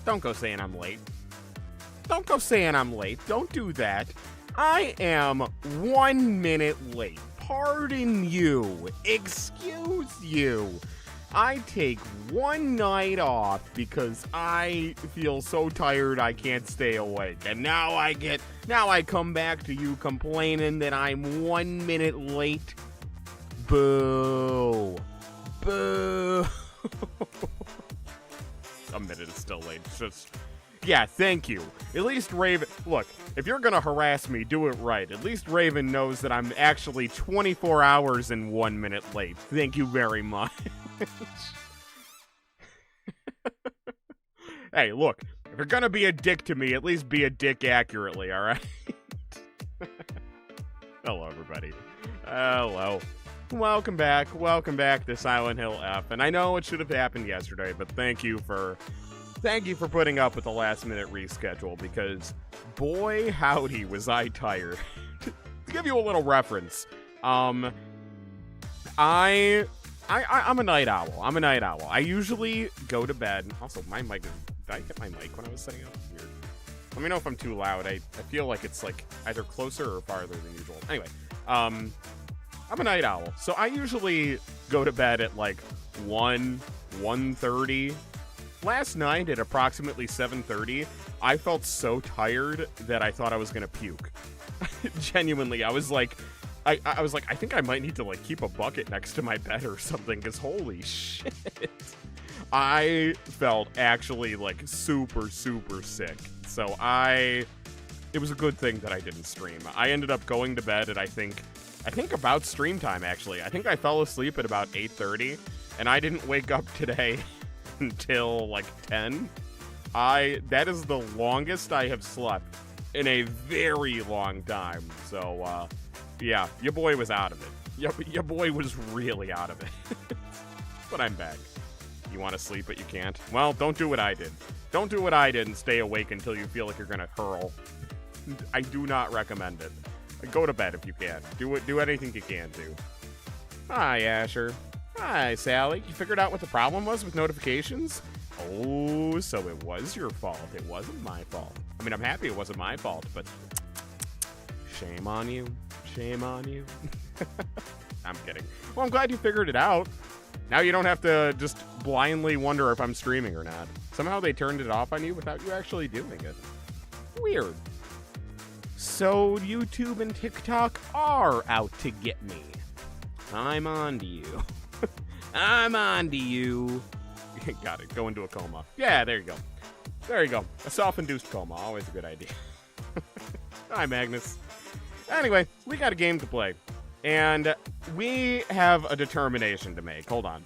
Don't go saying I'm late. Don't go saying I'm late. Don't do that. I am 1 minute late. Pardon you. Excuse you. I take one night off because I feel so tired I can't stay awake. And now I come back to you complaining that I'm 1 minute late. Boo. Boo. A minute is still late. It's just, yeah, thank you. At least Raven, look, if you're gonna harass me, do it right. At least Raven knows that I'm actually 24 hours and 1 minute late. Thank you very much. Hey, look, if you're gonna be a dick to me, at least be a dick accurately, alright? Hello, everybody. Hello. Welcome back to Silent Hill F. And I know it should have happened yesterday, but thank you for putting up with the last minute reschedule, because boy howdy was I tired. To give you a little reference, I'm a night owl. I'm a night owl. I usually go to bed. Also, my mic is, did I hit my mic when I was setting up? Weird. Let me know if I'm too loud. I feel like it's like either closer or farther than usual. Anyway, I'm a night owl, so I usually go to bed at like 1:30. Last night at approximately 7:30, I felt so tired that I thought I was gonna puke. Genuinely, I was like, I was like, I think I might need to like keep a bucket next to my bed or something, because holy shit. I felt actually like super sick. So it was a good thing that I didn't stream. I ended up going to bed at I think about stream time, actually. I think I fell asleep at about 8:30, and I didn't wake up today until like 10. That is the longest I have slept in a very long time. So yeah, your boy was out of it. Your boy was really out of it. But I'm back. You want to sleep but you can't? Well, don't do what I did. Don't do what I did and stay awake until you feel like you're gonna hurl. I do not recommend it. Go to bed if you can. Do anything you can do. Hi, Asher. Hi, Sally. You figured out what the problem was with notifications? Oh, so it was your fault. It wasn't my fault. I mean, I'm happy it wasn't my fault, but shame on you. Shame on you. I'm kidding. Well, I'm glad you figured it out. Now you don't have to just blindly wonder if I'm streaming or not. Somehow they turned it off on you without you actually doing it. Weird. So YouTube and TikTok are out to get me. I'm on to you. I'm on to you. Got it. Go into a coma. Yeah, there you go. There you go. A self-induced coma. Always a good idea. Hi, Magnus. Anyway, we got a game to play. And we have a determination to make. Hold on.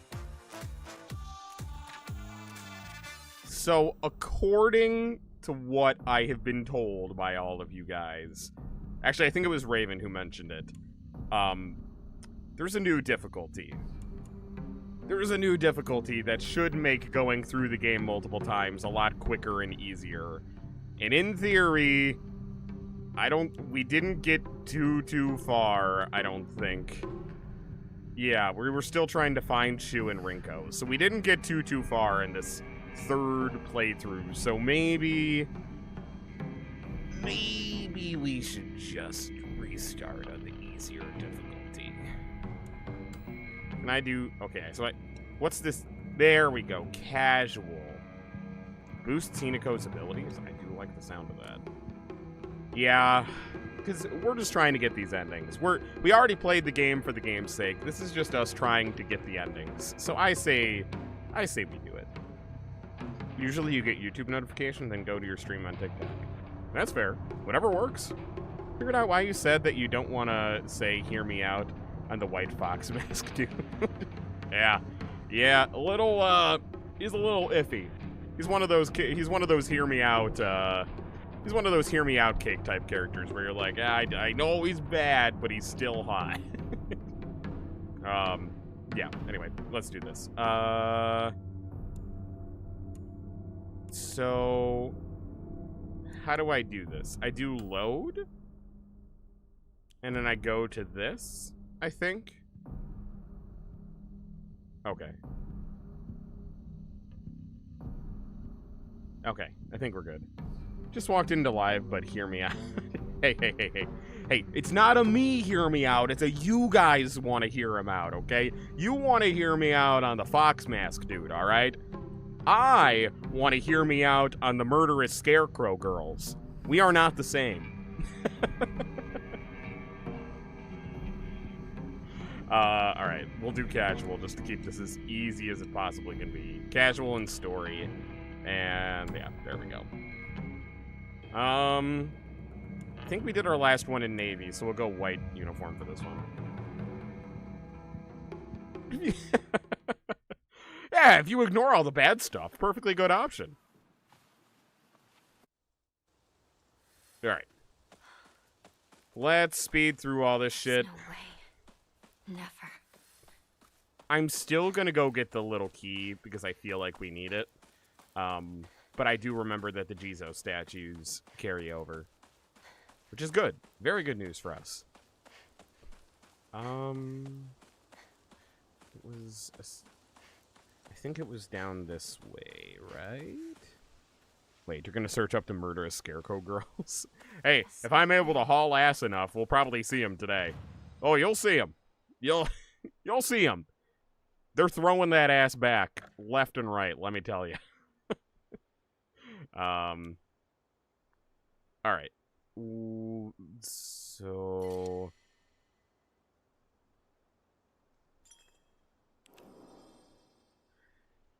So, according to what I have been told by all of you guys, actually, I think it was Raven who mentioned it. There's a new difficulty. There's a new difficulty that should make going through the game multiple times a lot quicker and easier. And in theory, we didn't get too far, I don't think. Yeah, we were still trying to find Shu and Rinko, so we didn't get too far in this third playthrough, so maybe we should just restart on the easier difficulty. Can I do, okay, so what's this? There we go, casual. Boosts Hinako's abilities? I do like the sound of that. Yeah, because we're just trying to get these endings. We already played the game for the game's sake. This is just us trying to get the endings. So I say we do it. Usually you get YouTube notification, then go to your stream on TikTok. That's fair. Whatever works. Figured out why you said that you don't want to say "hear me out" on the White Fox mask, dude. Yeah, a little. He's a little iffy. He's one of those hear me out. He's one of those hear me out cake type characters where you're like, I know he's bad, but he's still hot. Yeah, anyway, let's do this. So, how do I do this? I do load, and then I go to this, I think. Okay. Okay, I think we're good. Just walked into live, but hear me out. Hey, it's not a me hear me out, it's a you guys want to hear him out, okay? You want to hear me out on the Fox Mask dude, alright? I want to hear me out on the murderous Scarecrow girls. We are not the same. Alright, we'll do casual just to keep this as easy as it possibly can be. Casual and story. And yeah, there we go. I think we did our last one in Navy, so we'll go white uniform for this one. Yeah, if you ignore all the bad stuff, perfectly good option. Alright. Let's speed through all this shit. No way. Never. I'm still gonna go get the little key because I feel like we need it. But I do remember that the Jizo statues carry over. Which is good. Very good news for us. It was... I think it was down this way, right? Wait, you're gonna search up the murderous Scarecrow girls? Hey, if I'm able to haul ass enough, we'll probably see them today. Oh, you'll see them. You'll see them. They're throwing that ass back left and right, let me tell you. Alright. So...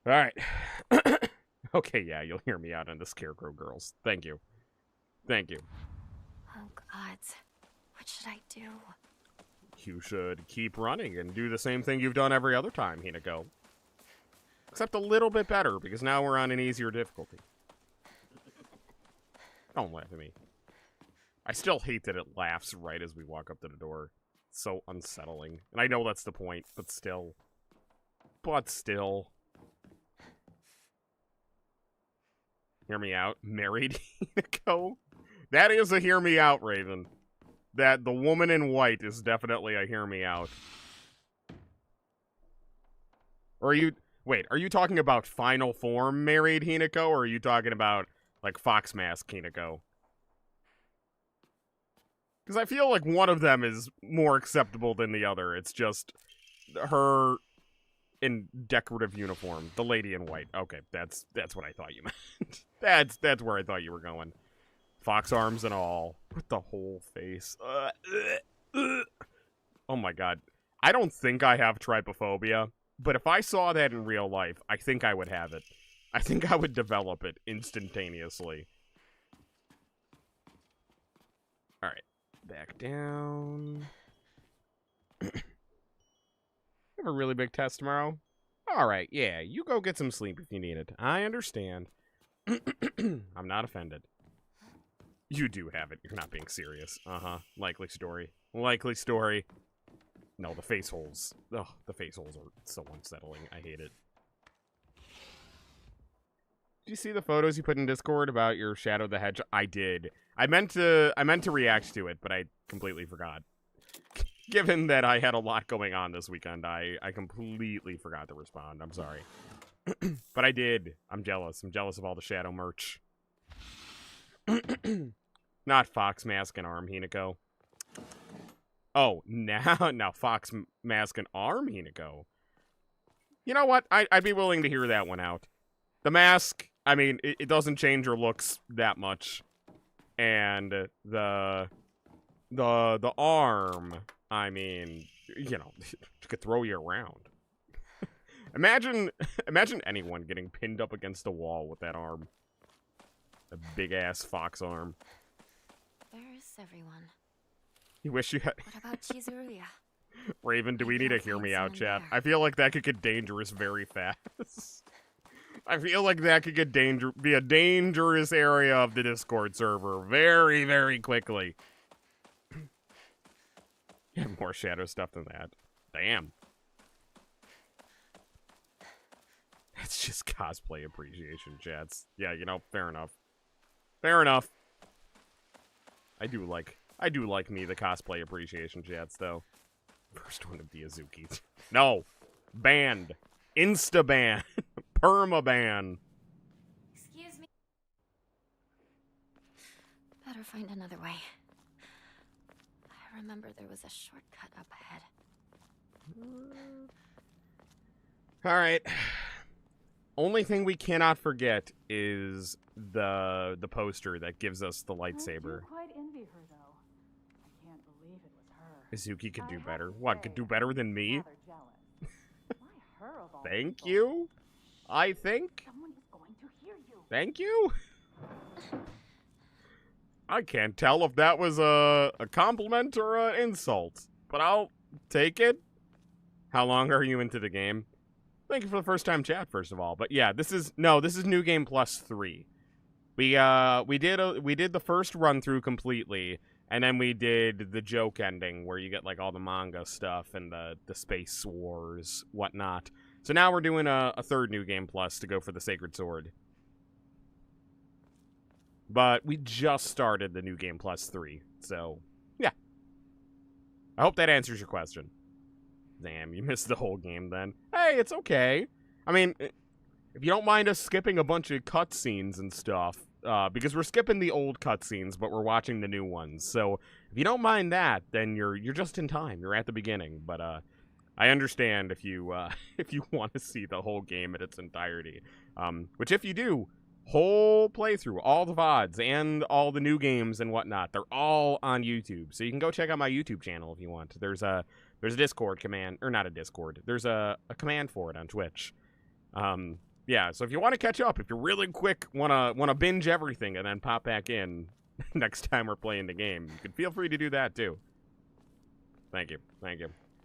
Alright. Okay, yeah, you'll hear me out on the Scarecrow girls. Thank you. Thank you. Oh, gods. What should I do? You should keep running and do the same thing you've done every other time, Hinako. Except a little bit better, because now we're on an easier difficulty. Don't laugh at me. I still hate that it laughs right as we walk up to the door. It's so unsettling. And I know that's the point, but still. But still. Hear me out. Married Hinako? That is a hear me out, Raven. That the woman in white is definitely a hear me out. Or are you... Wait, are you talking about final form married Hinako, or are you talking about, like, Fox Mask Hinako? Because I feel like one of them is more acceptable than the other. It's just her in decorative uniform. The lady in white. Okay, that's what I thought you meant. That's where I thought you were going. Fox arms and all. With the whole face. Oh my god. I don't think I have trypophobia, but if I saw that in real life, I think I would have it. I think I would develop it instantaneously. Alright. Back down. Have a really big test tomorrow? Alright, yeah, you go get some sleep if you need it. I understand. I'm not offended. You do have it. You're not being serious. Uh-huh. Likely story. Likely story. No, the face holes. Ugh, the face holes are so unsettling. I hate it. Did you see the photos you put in Discord about your Shadow the Hedgehog? I did. I meant to react to it, but I completely forgot. Given that I had a lot going on this weekend, I completely forgot to respond. I'm sorry. But I did. I'm jealous. I'm jealous of all the Shadow merch. Not Fox Mask and Arm Hinako. Oh, now Fox Mask and Arm Hinako. You know what? I'd be willing to hear that one out. The mask, I mean, it doesn't change your looks that much. And the arm, I mean, you know, it could throw you around. Imagine anyone getting pinned up against a wall with that arm. A big-ass fox arm. Where is everyone? You wish you had... What about Chizuruya? Raven, do we need to hear me out, chat? I feel like that could get dangerous very fast. I feel like that could get be a dangerous area of the Discord server very, very quickly. You have more Shadow stuff than that. Damn. It's just cosplay appreciation, chats. Yeah, you know, fair enough. Fair enough. I do like me the cosplay appreciation chats, though. First one of the Izuki. No! Banned. Insta-ban. Perma-ban. Excuse me. better find another way. I remember there was a shortcut up ahead. All right. Only thing we cannot forget is the poster that gives us the lightsaber. I do quite envy her, though. I can't believe it was her. Izuki could do better. What, could do better than me? Rather jealous. Why her of all Thank people? you, I think. Someone is going to hear you. Thank you. I can't tell if that was a compliment or an insult, but I'll take it. How long are you into the game? Thank you for the first time chat, first of all. But yeah, this is New Game Plus 3. We did the first run through completely, and then we did the joke ending where you get like all the manga stuff and the space wars, whatnot. So now we're doing a third New Game Plus to go for the Sacred Sword. But we just started the New Game Plus 3, so yeah. I hope that answers your question. Damn, you missed the whole game then. Hey, it's okay. I mean, if you don't mind us skipping a bunch of cutscenes and stuff, because we're skipping the old cutscenes, but we're watching the new ones. So if you don't mind that, then you're just in time. You're at the beginning. But I understand if you want to see the whole game in its entirety. Which if you do, whole playthrough, all the VODs and all the new games and whatnot, they're all on YouTube. So you can go check out my YouTube channel if you want. There's a Discord command, or not a Discord. There's a command for it on Twitch. Yeah, so if you want to catch up, if you're really quick, wanna binge everything and then pop back in next time we're playing the game, you can feel free to do that too. Thank you.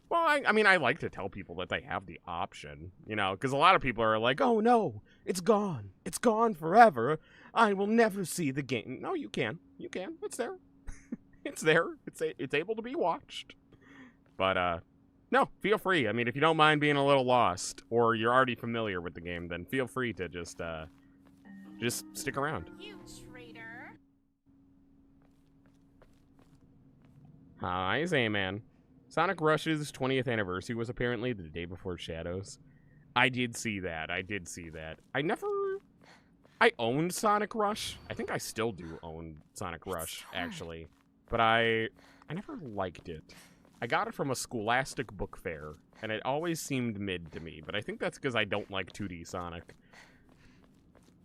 Well, I mean, I like to tell people that they have the option, you know, because a lot of people are like, oh no, it's gone. It's gone forever. I will never see the game. No, you can. It's there. It's there. It's able to be watched. But, no, feel free. I mean, if you don't mind being a little lost, or you're already familiar with the game, then feel free to just stick around. You traitor. Hi, Zayman. Sonic Rush's 20th anniversary was apparently the day before Shadows. I did see that. I owned Sonic Rush. I think I still do own Sonic Rush, actually. But I never liked it. I got it from a Scholastic book fair, and it always seemed mid to me, but I think that's because I don't like 2D Sonic.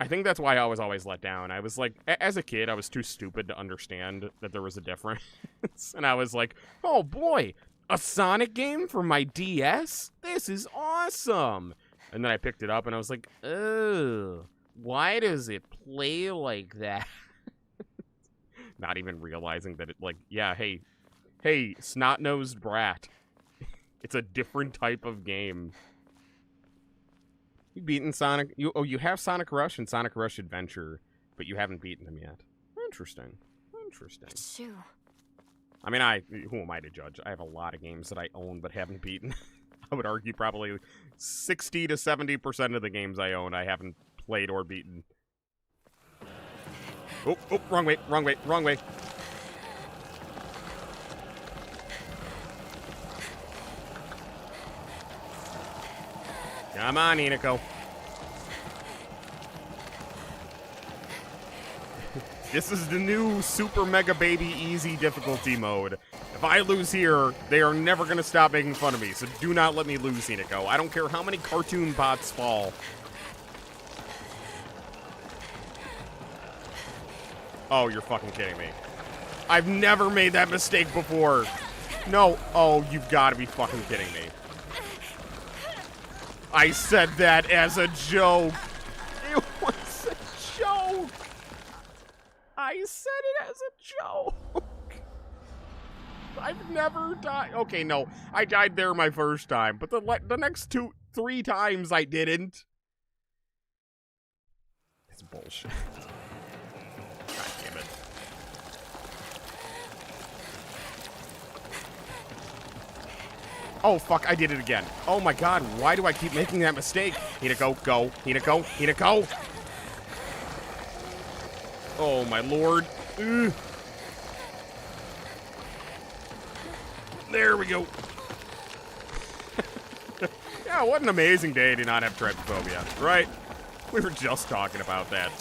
I think that's why I was always let down. I was like, as a kid, I was too stupid to understand that there was a difference. And I was like, oh boy, a Sonic game for my DS? This is awesome! And then I picked it up, and I was like, oh, why does it play like that? Not even realizing that it, like, yeah, hey, snot-nosed brat. It's a different type of game. You've beaten Sonic... You have Sonic Rush and Sonic Rush Adventure, but you haven't beaten them yet. Interesting. Shoo. I mean, who am I to judge? I have a lot of games that I own but haven't beaten. I would argue probably 60 to 70% of the games I own I haven't played or beaten. Oh, wrong way. Come on, Hinako. This is the new Super Mega Baby Easy difficulty mode. If I lose here, they are never going to stop making fun of me, so do not let me lose, Hinako. I don't care how many cartoon bots fall. Oh, you're fucking kidding me. I've never made that mistake before. No. Oh, you've got to be fucking kidding me. I said that as a joke. It was a joke. I said it as a joke. I've never died. Okay, no. I died there my first time, but the next 3 times I didn't. It's bullshit. God damn it. Oh, fuck, I did it again. Oh my god, why do I keep making that mistake? Hinako, go. Hinako. Oh my lord. Ugh. There we go. Yeah, what an amazing day to not have trypophobia, right? We were just talking about that.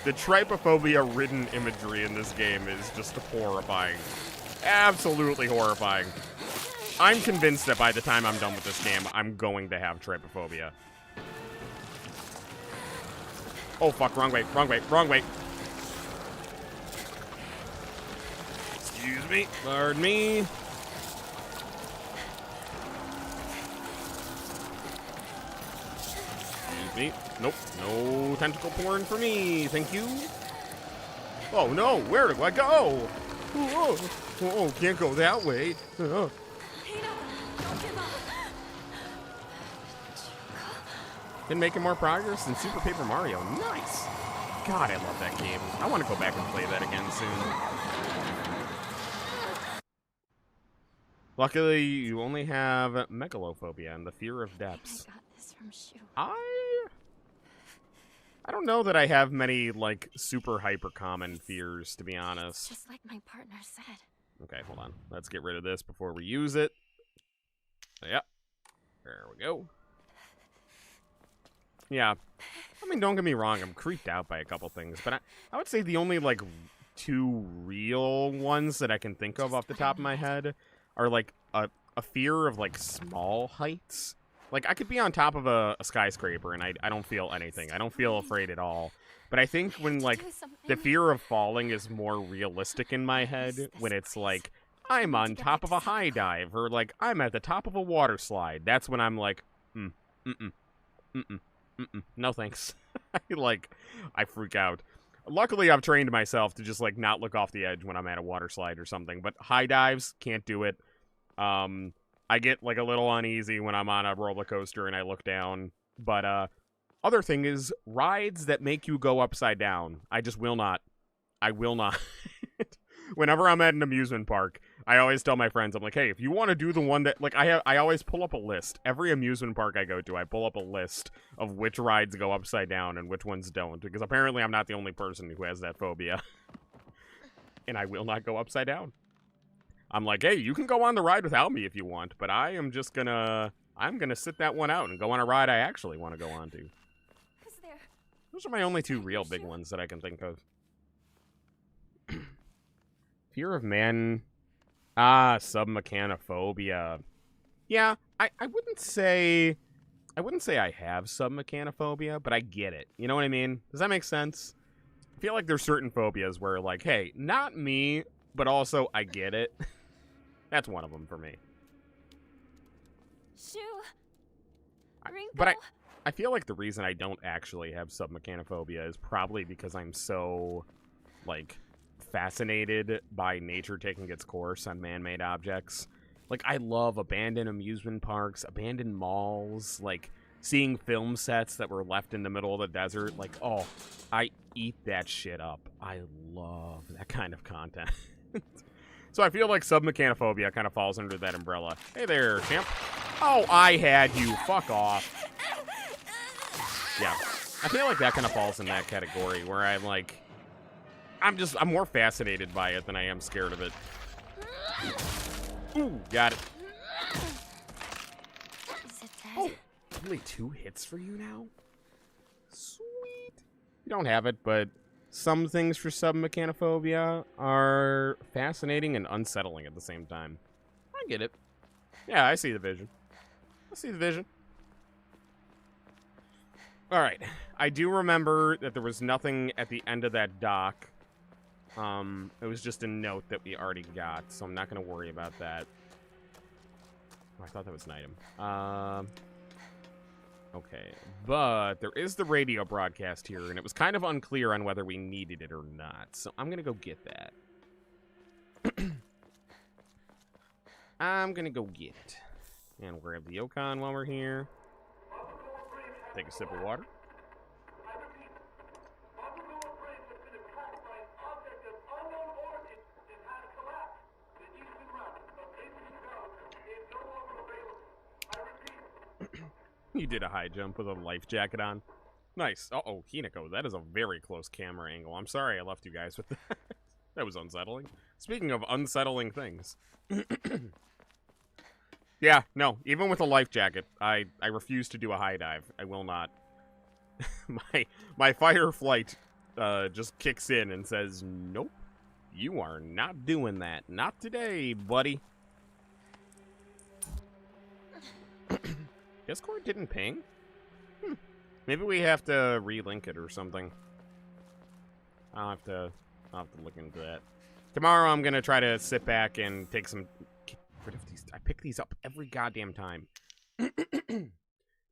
The trypophobia-ridden imagery in this game is just horrifying. Absolutely horrifying. I'm convinced that by the time I'm done with this game, I'm going to have trypophobia. Oh, fuck. Wrong way. Wrong way. Wrong way. Excuse me. Pardon me. Excuse me. Nope. No tentacle porn for me. Thank you. Oh, no. Where do I go? Oh, can't go that way. Hinako, don't give up. Been making more progress than Super Paper Mario. Nice. God, I love that game. I want to go back and play that again soon. Luckily, you only have megalophobia and the fear of depths. I got this from Shu. I don't know that I have many, like, super hyper common fears, to be honest. Just like my partner said. Okay, hold on. Let's get rid of this before we use it. Yep. There we go. Yeah. I mean, don't get me wrong. I'm creeped out by a couple things. But I would say the only, like, two real ones that I can think of off the top of my head are, like, a fear of, like, small heights. Like, I could be on top of a skyscraper and I don't feel anything. I don't feel afraid at all. But I think when, like, the fear of falling is more realistic in my head, when it's like, I'm on top of a high dive, or, like, I'm at the top of a water slide, that's when I'm like, no thanks. I freak out. Luckily, I've trained myself to just, like, not look off the edge when I'm at a water slide or something, but high dives, can't do it. I get, like, a little uneasy when I'm on a roller coaster and I look down, but, other thing is, rides that make you go upside down. I just will not. I will not. Whenever I'm at an amusement park, I always tell my friends, I'm like, hey, if you want to do the one that, like, I always pull up a list. Every amusement park I go to, I pull up a list of which rides go upside down and which ones don't. Because apparently I'm not the only person who has that phobia. And I will not go upside down. I'm like, hey, you can go on the ride without me if you want, but I am just gonna, I'm gonna sit that one out and go on a ride I actually want to go on to. Those are my only two real big ones that I can think of. Fear of man. Submechanophobia. Yeah, I wouldn't say I have submechanophobia, but I get it. You know what I mean? Does that make sense? I feel like there's certain phobias where, like, hey, not me, but also I get it. That's one of them for me. Shu. But I feel like the reason I don't actually have submechanophobia is probably because I'm so, like, fascinated by nature taking its course on man-made objects. Like, I love abandoned amusement parks, abandoned malls, like, seeing film sets that were left in the middle of the desert. Like, oh, I eat that shit up. I love that kind of content. So I feel like submechanophobia kind of falls under that umbrella. Hey there, champ. Oh, I had you. Fuck off. Yeah, I feel like that kind of falls in that category where I'm like, I'm more fascinated by it than I am scared of it. Ooh, got it. Is it dead? Oh, only 2 hits for you now? Sweet. You don't have it, but some things for submechanophobia are fascinating and unsettling at the same time. I get it. Yeah, I see the vision. I see the vision. Alright, I do remember that there was nothing at the end of that dock. It was just a note that we already got, so I'm not going to worry about that. Oh, I thought that was an item. Okay, but there is the radio broadcast here, and it was kind of unclear on whether we needed it or not, so I'm going to go get that. I'm going to go get it. And grab the Yukon while we're here. Take a sip of water. You did a high jump with a life jacket on. Nice. Uh-oh, Hinako, that is a very close camera angle. I'm sorry I left you guys with that. That was unsettling. Speaking of unsettling things. Yeah, no, even with a life jacket, I refuse to do a high dive. I will not. My fight or flight just kicks in and says, "Nope, you are not doing that. Not today, buddy." Discord didn't ping? Maybe we have to relink it or something. I'll have to look into that. Tomorrow I'm gonna try to sit back and take some. Get rid of these. I pick these up every goddamn time.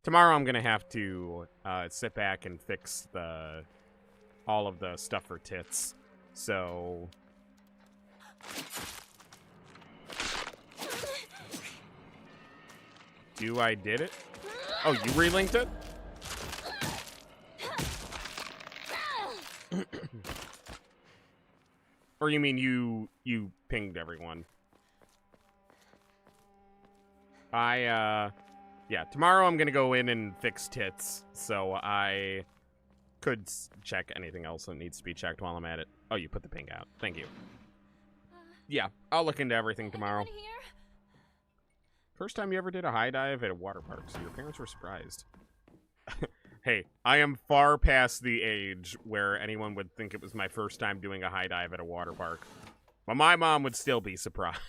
Tomorrow I'm gonna have to sit back and fix all of the stuff for tits. So. I did it? Oh, you relinked it? Or you mean you pinged everyone? Yeah, tomorrow I'm gonna go in and fix tits, so I could check anything else that needs to be checked while I'm at it. Oh, you put the ping out. Thank you. Yeah, I'll look into everything tomorrow. First time you ever did a high dive at a water park, so your parents were surprised. Hey, I am far past the age where anyone would think it was my first time doing a high dive at a water park. But my mom would still be surprised.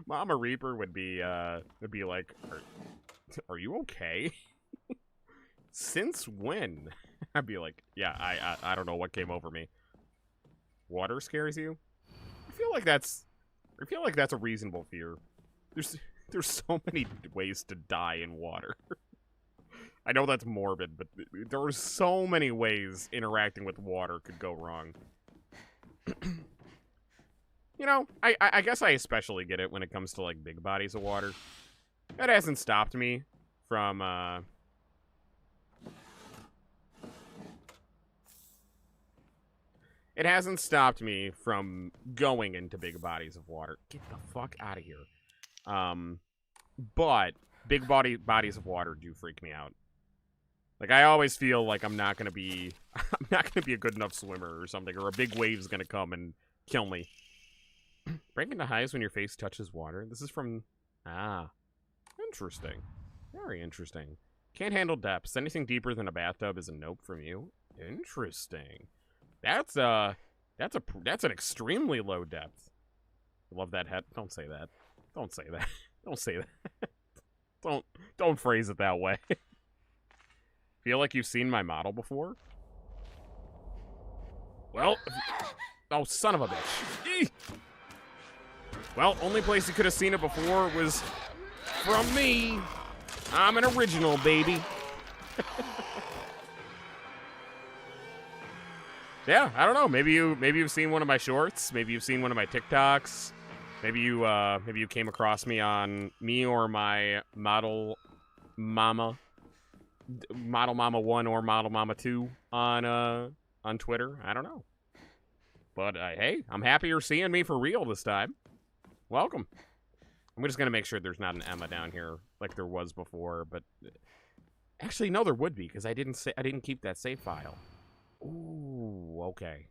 Mama Reaper would be like, are you okay? Since when? I'd be like, yeah, I don't know what came over me. Water scares you? I feel like that's a reasonable fear. There's so many ways to die in water. I know that's morbid, but there are so many ways interacting with water could go wrong. You know, I guess I especially get it when it comes to, like, big bodies of water. That hasn't stopped me from, It hasn't stopped me from going into big bodies of water. Get the fuck out of here. But big bodies of water do freak me out. Like, I always feel like I'm not gonna be a good enough swimmer or something, or a big wave's gonna come and kill me. Break into highs when your face touches water. This is from... Ah. Interesting. Very interesting. Can't handle depths. Anything deeper than a bathtub is a nope from you. Interesting. That's an extremely low depth. Love that head. Don't say that. Don't say that. Don't say that. Don't phrase it that way. Feel like you've seen my model before? Well, oh, son of a bitch. Eek. Well, only place you could have seen it before was from me. I'm an original, baby. Yeah, I don't know. Maybe you've seen one of my shorts. Maybe you've seen one of my TikToks. Maybe you came across me on me or my Model Mama 1 or Model Mama 2 on Twitter. I don't know. But hey, I'm happy you're seeing me for real this time. Welcome. I'm just gonna make sure there's not an Emma down here like there was before, but actually no, there would be because I didn't keep that save file. Ooh, okay.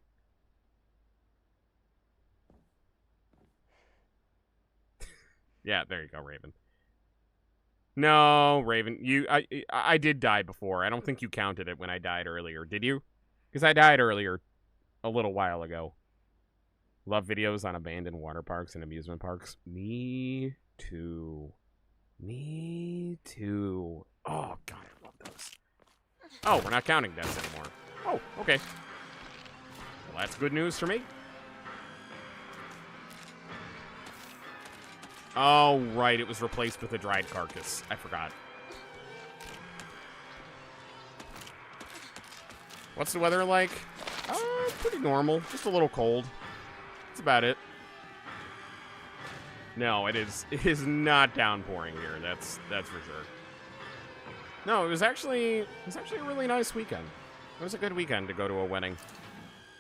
Yeah, there you go, Raven. No, Raven, I did die before. I don't think you counted it when I died earlier, did you? Because I died earlier a little while ago. Love videos on abandoned water parks and amusement parks. Me too. Me too. Oh, God, I love those. Oh, we're not counting deaths anymore. Oh, okay. Well, that's good news for me. Oh, right, it was replaced with a dried carcass. I forgot. What's the weather like? Pretty normal. Just a little cold. That's about it. No, it is not downpouring here. That's for sure. No, it was actually a really nice weekend. It was a good weekend to go to a wedding.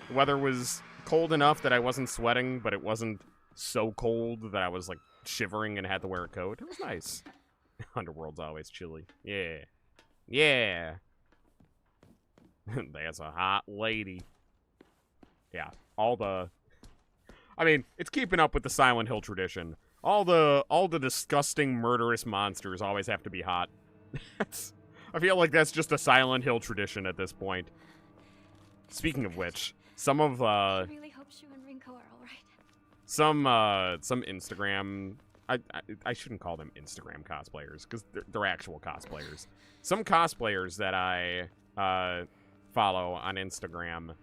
The weather was cold enough that I wasn't sweating, but it wasn't so cold that I was like shivering and had to wear a coat. It was nice. Underworld's always chilly. Yeah. Yeah. That's a hot lady. Yeah. I mean, it's keeping up with the Silent Hill tradition. All the disgusting, murderous monsters always have to be hot. I feel like that's just a Silent Hill tradition at this point. Speaking of which, some of I really hope Shu and Rinko are all right. some Instagram, I shouldn't call them Instagram cosplayers because they're actual cosplayers. Some cosplayers that I follow on Instagram,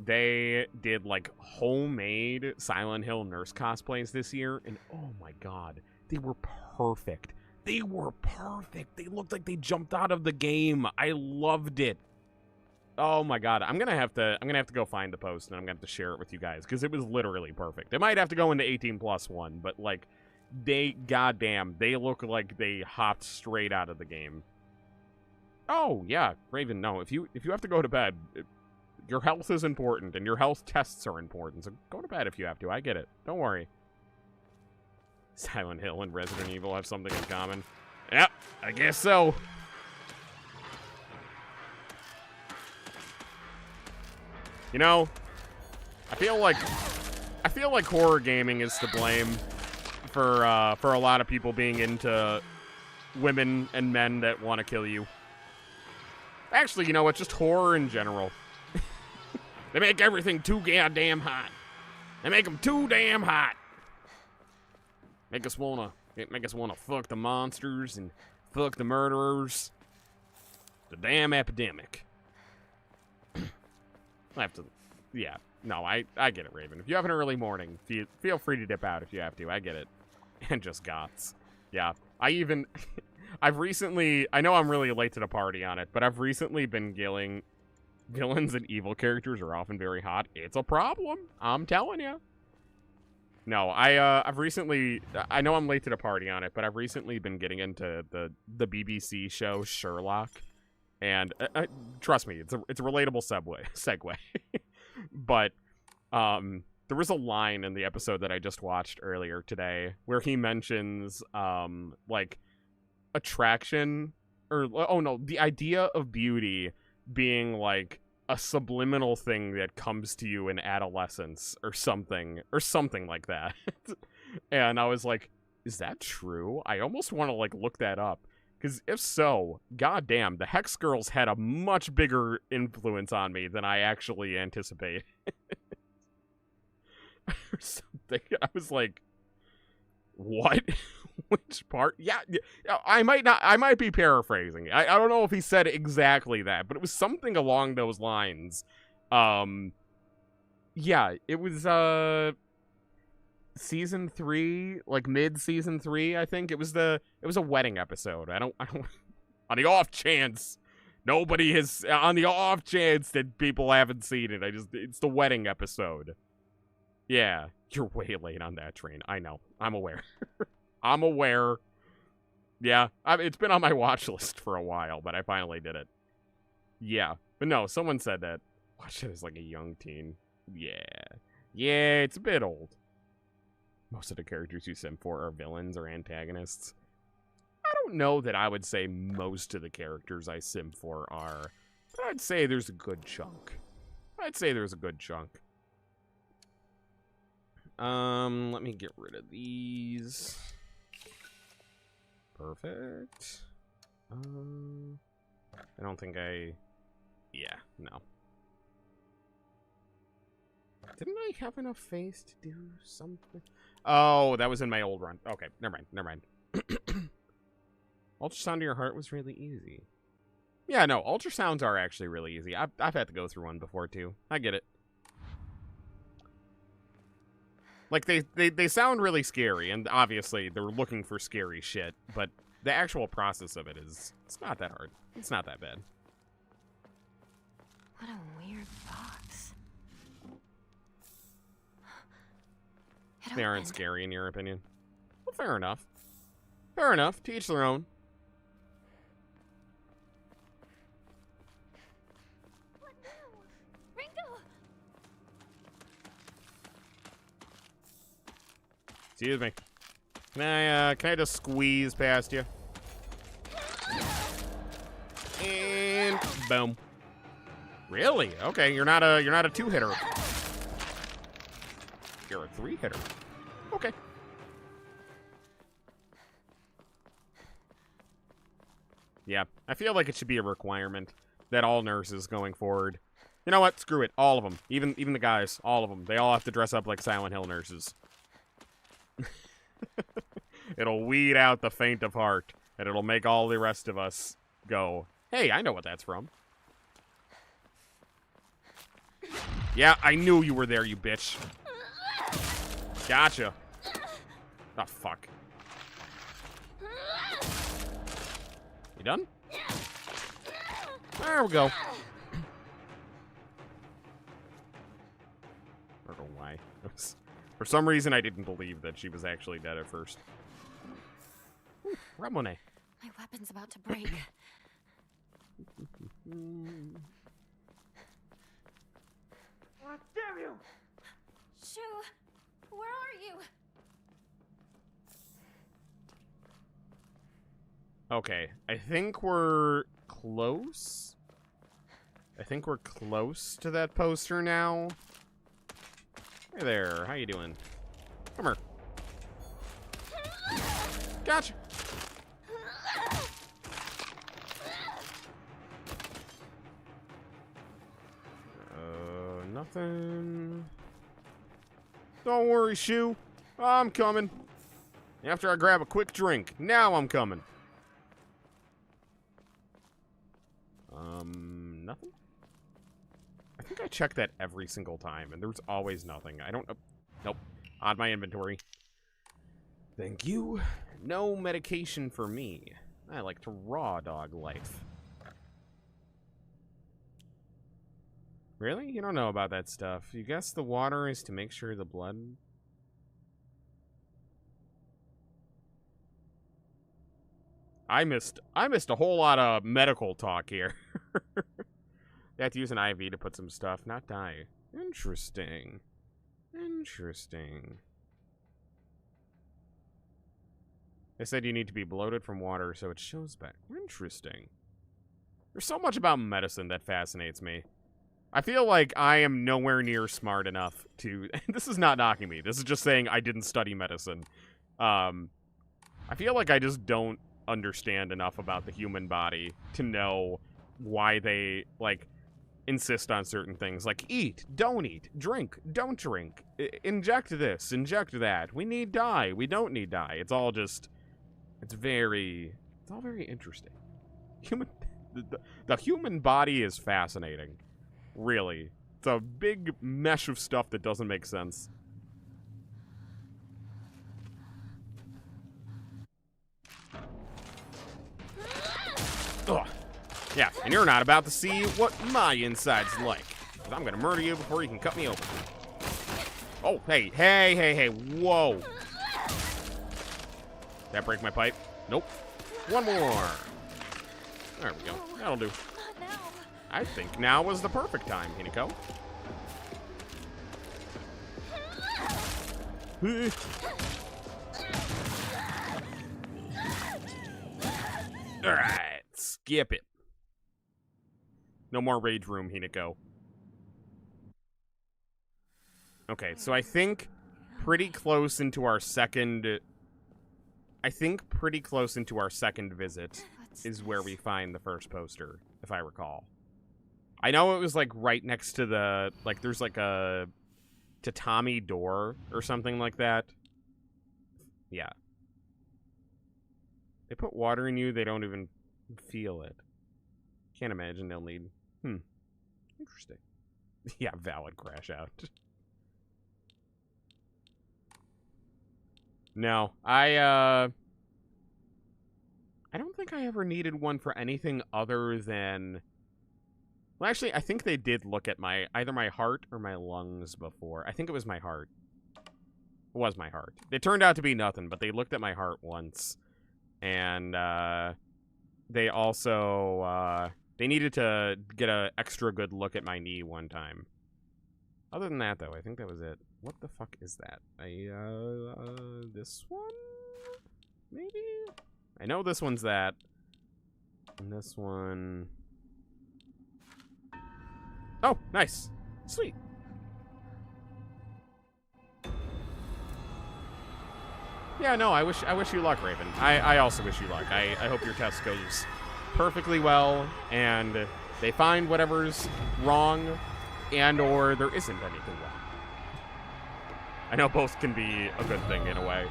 they did like homemade Silent Hill nurse cosplays this year, and oh my god, they were perfect. They were perfect. They looked like they jumped out of the game. I loved it. Oh my god, I'm gonna have to go find the post and I'm gonna have to share it with you guys because it was literally perfect. It might have to go into 18+1, but like, goddamn, they look like they hopped straight out of the game. Oh yeah, Raven. No, if you have to go to bed, your health is important and your health tests are important. So go to bed if you have to. I get it. Don't worry. Silent Hill and Resident Evil have something in common. Yep, I guess so. You know, I feel like horror gaming is to blame for a lot of people being into women and men that want to kill you. Actually, you know what? Just horror in general. They make everything too goddamn hot. They make them too damn hot. Make us wanna fuck the monsters and fuck the murderers. The damn epidemic. I have to, yeah. No, I get it, Raven. If you have an early morning, feel free to dip out if you have to. I get it. And just goths. Yeah. I've recently, I know I'm really late to the party on it, but I've recently been gilling villains and evil characters are often very hot. It's a problem. I'm telling you. No, I've recently, I know I'm late to the party on it, but I've recently been getting into the BBC show Sherlock. And trust me, it's a relatable segue. But there was a line in the episode that I just watched earlier today where he mentions like attraction or the idea of beauty being like a subliminal thing that comes to you in adolescence or something like that. And I was like, is that true? I almost want to like look that up. Because if so, goddamn, the Hex Girls had a much bigger influence on me than I actually anticipated. Or something. I was like, what? Which part? Yeah, I might be paraphrasing. I don't know if he said exactly that, but it was something along those lines. Yeah, it was season 3, like mid-season 3, I think. It was a wedding episode. I don't on the off chance that people haven't seen it. It's the wedding episode. Yeah, you're way late on that train. I know. I'm aware. I'm aware. Yeah, it's been on my watch list for a while, but I finally did it. Yeah, but no, someone said that. Watch it as like a young teen. Yeah, it's a bit old. Most of the characters you sim for are villains or antagonists. I don't know that I would say most of the characters I sim for are, but I'd say there's a good chunk. Let me get rid of these. Perfect. I don't think yeah, no. Didn't I have enough face to do something? Oh, that was in my old run. Okay, never mind. Ultrasound to your heart was really easy. Yeah, no, ultrasounds are actually really easy. I've had to go through one before, too. I get it. Like, they sound really scary, and obviously they're looking for scary shit, but the actual process of it it's not that hard. It's not that bad. What a weird box. They aren't scary in your opinion. Well, fair enough. Fair enough. To each their own. What now? Rinko! Excuse me. Can I just squeeze past you? And boom. Really? Okay, you're not a 2-hitter. You're a 3-hitter. Okay. Yeah, I feel like it should be a requirement that all nurses going forward You know what? Screw it. All of them. Even the guys. All of them. They all have to dress up like Silent Hill nurses. It'll weed out the faint of heart, and it'll make all the rest of us go, hey, I know what that's from. Yeah, I knew you were there, you bitch. Gotcha. Oh, fuck. You done? There we go. I don't know why. For some reason, I didn't believe that she was actually dead at first. Ooh, Ramone. My weapon's about to break. Damn you! Shu, where are you? Okay, I think we're close. I think we're close to that poster now. Hey there, how you doing? Come here. Gotcha. Nothing. Don't worry, Shu. I'm coming. After I grab a quick drink. Now I'm coming. Nothing? I think I check that every single time, and there's always nothing. I don't... nope. On my inventory. Thank you. No medication for me. I like to raw dog life. Really? You don't know about that stuff. You guess the water is to make sure the blood... I missed a whole lot of medical talk here. You have to use an IV to put some stuff, not dye. Interesting. Interesting. They said you need to be bloated from water so it shows back. Interesting. There's so much about medicine that fascinates me. I feel like I am nowhere near smart enough to... This is not knocking me. This is just saying I didn't study medicine. I feel like I just don't understand enough about the human body to know why they, like, insist on certain things. Like, eat, don't eat, drink, don't drink, inject this, inject that. We need dye, we don't need dye. It's all just... It's all very interesting. The human body is fascinating. Really. It's a big mesh of stuff that doesn't make sense. Ugh. Yeah, and you're not about to see what my inside's like. 'Cause I'm gonna murder you before you can cut me open. Oh, hey, whoa. Did that break my pipe? Nope. One more. There we go. That'll do. Not now. I think now was the perfect time, Hinako. Alright, skip it. No more rage room, Hinako. Okay, so I think pretty close into our second... visit is where we find the first poster, if I recall. I know it was, like, right next to the... Like, there's, like, a tatami door or something like that. Yeah. They put water in you, they don't even feel it. Can't imagine they'll need... Interesting. Yeah, valid crash out. No, I don't think I ever needed one for anything other than... Well, actually, I think they did look at either my heart or my lungs before. I think it was my heart. It was my heart. It turned out to be nothing, but they looked at my heart once. And, they also, they needed to get an extra good look at my knee one time. Other than that, though, I think that was it. What the fuck is that? This one? Maybe? I know this one's that. And this one... Oh, nice. Sweet. Yeah, no, I wish you luck, Raven. I also wish you luck. I hope your test goes perfectly well, and they find whatever's wrong and or there isn't anything wrong. I know both can be a good thing in a way.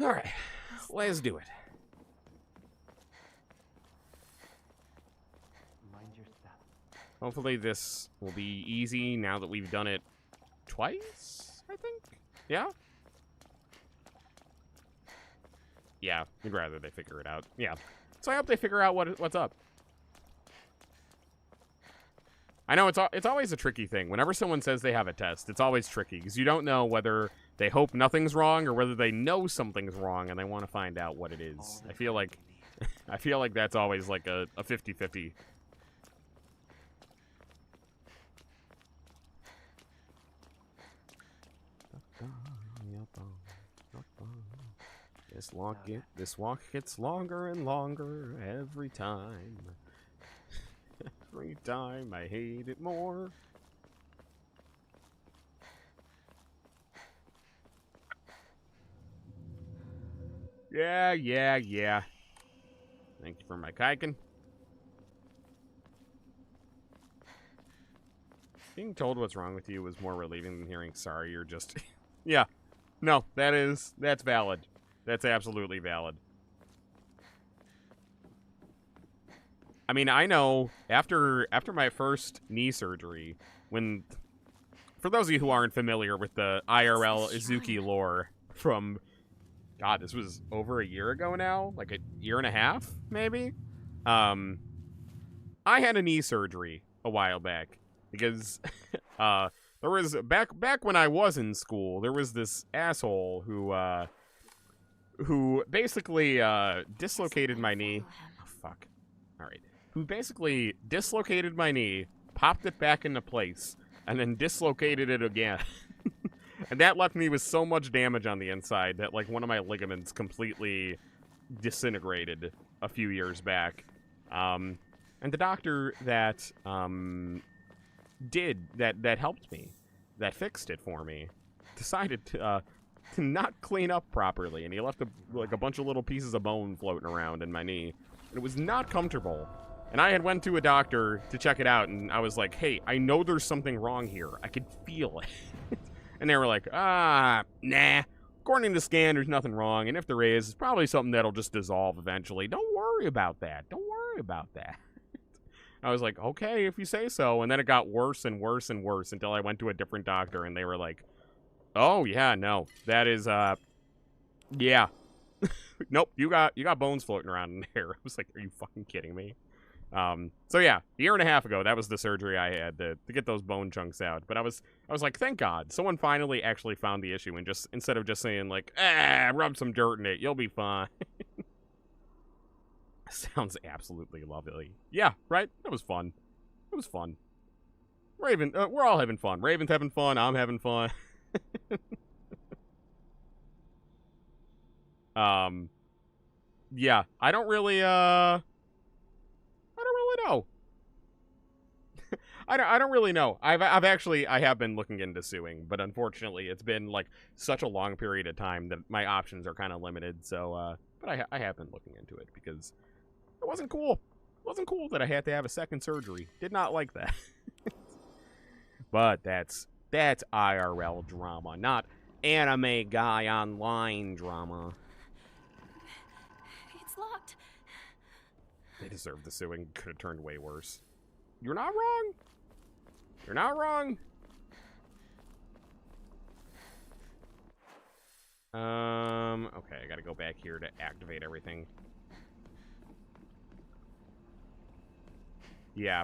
All right, let's do it. Mind your step. Hopefully this will be easy now that we've done it twice, I think? Yeah? Yeah, I'd rather they figure it out. Yeah. So I hope they figure out what's up. I know it's always a tricky thing. Whenever someone says they have a test, it's always tricky because you don't know whether they hope nothing's wrong or whether they know something's wrong and they want to find out what it is. I feel like that's always like a 50-50. This walk gets longer and longer every time. Every time I hate it more. Yeah. Thank you for my kaiken. Being told what's wrong with you was more relieving than hearing sorry. You're just... Yeah. No, that's valid. That's absolutely valid. I mean, I know after my first knee surgery, when... For those of you who aren't familiar with the IRL Izuki lore from... God, this was over a year ago now? Like a year and a half, maybe? I had a knee surgery a while back. Because there was... Back when I was in school, there was this asshole who basically dislocated my knee. Oh, fuck. Alright. Who basically dislocated my knee, popped it back into place, and then dislocated it again. And that left me with so much damage on the inside that, like, one of my ligaments completely disintegrated a few years back. And the doctor that that helped me, that fixed it for me, decided to not clean up properly, and he left a bunch of little pieces of bone floating around in my knee. And it was not comfortable. And I had went to a doctor to check it out, and I was like, hey, I know there's something wrong here. I could feel it. And they were like, nah. According to the scan, there's nothing wrong, and if there is, it's probably something that'll just dissolve eventually. Don't worry about that. Don't worry about that. I was like, okay, if you say so. And then it got worse and worse and worse until I went to a different doctor, and they were like, oh, yeah, no. That is, yeah. Nope, you got bones floating around in there. I was like, are you fucking kidding me? So yeah, a year and a half ago, that was the surgery I had to get those bone chunks out. But I was like, thank God, someone finally actually found the issue and just, instead of just saying like, rub some dirt in it, you'll be fine. Sounds absolutely lovely. Yeah, right? That was fun. It was fun. Raven, we're all having fun. Raven's having fun, I'm having fun. Yeah, I don't really know. I don't really know. I have been looking into suing, but unfortunately it's been like such a long period of time that my options are kind of limited. So, but I have been looking into it because it wasn't cool. It wasn't cool that I had to have a second surgery. Did not like that. But that's IRL drama, not anime guy online drama. It's locked. They deserved the suing. Could have turned way worse. You're not wrong. You're not wrong. Okay, I gotta go back here to activate everything. Yeah.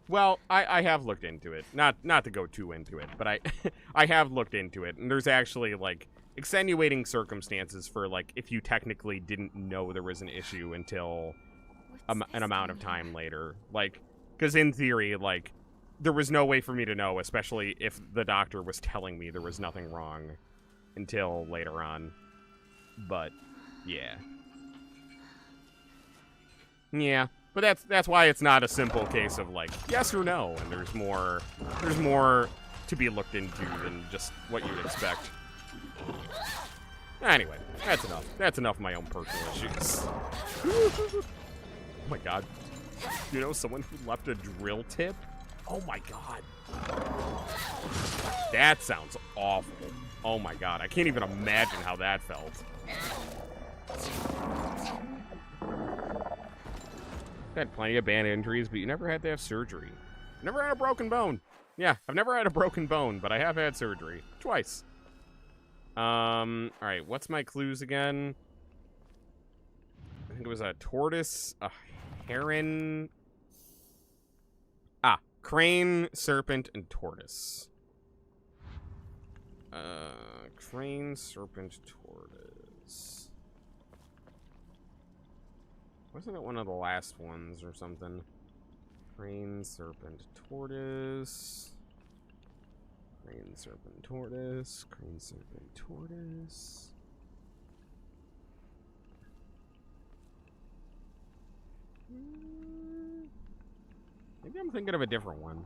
Well, I have looked into it. Not to go too into it, but I have looked into it, and there's actually, like, extenuating circumstances for, like, if you technically didn't know there was an issue until an amount of time later. Like, because in theory, like, there was no way for me to know, especially if the doctor was telling me there was nothing wrong until later on. But, yeah. Yeah. But that's why it's not a simple case of, like, yes or no, and there's more to be looked into than just what you'd expect. Anyway, that's enough. That's enough of my own personal issues. Oh my god. You know someone who left a drill tip? Oh my god. That sounds awful. Oh my god, I can't even imagine how that felt. I've had plenty of bad injuries, but you never had to have surgery. Never had a broken bone. Yeah, I've never had a broken bone, but I have had surgery. Twice. Alright, what's my clues again? I think it was a tortoise, a heron... Ah, crane, serpent, and tortoise. Crane, serpent, tortoise. Wasn't it one of the last ones or something? Crane, serpent, tortoise. Crane, serpent, tortoise. Crane, serpent, tortoise. Maybe I'm thinking of a different one.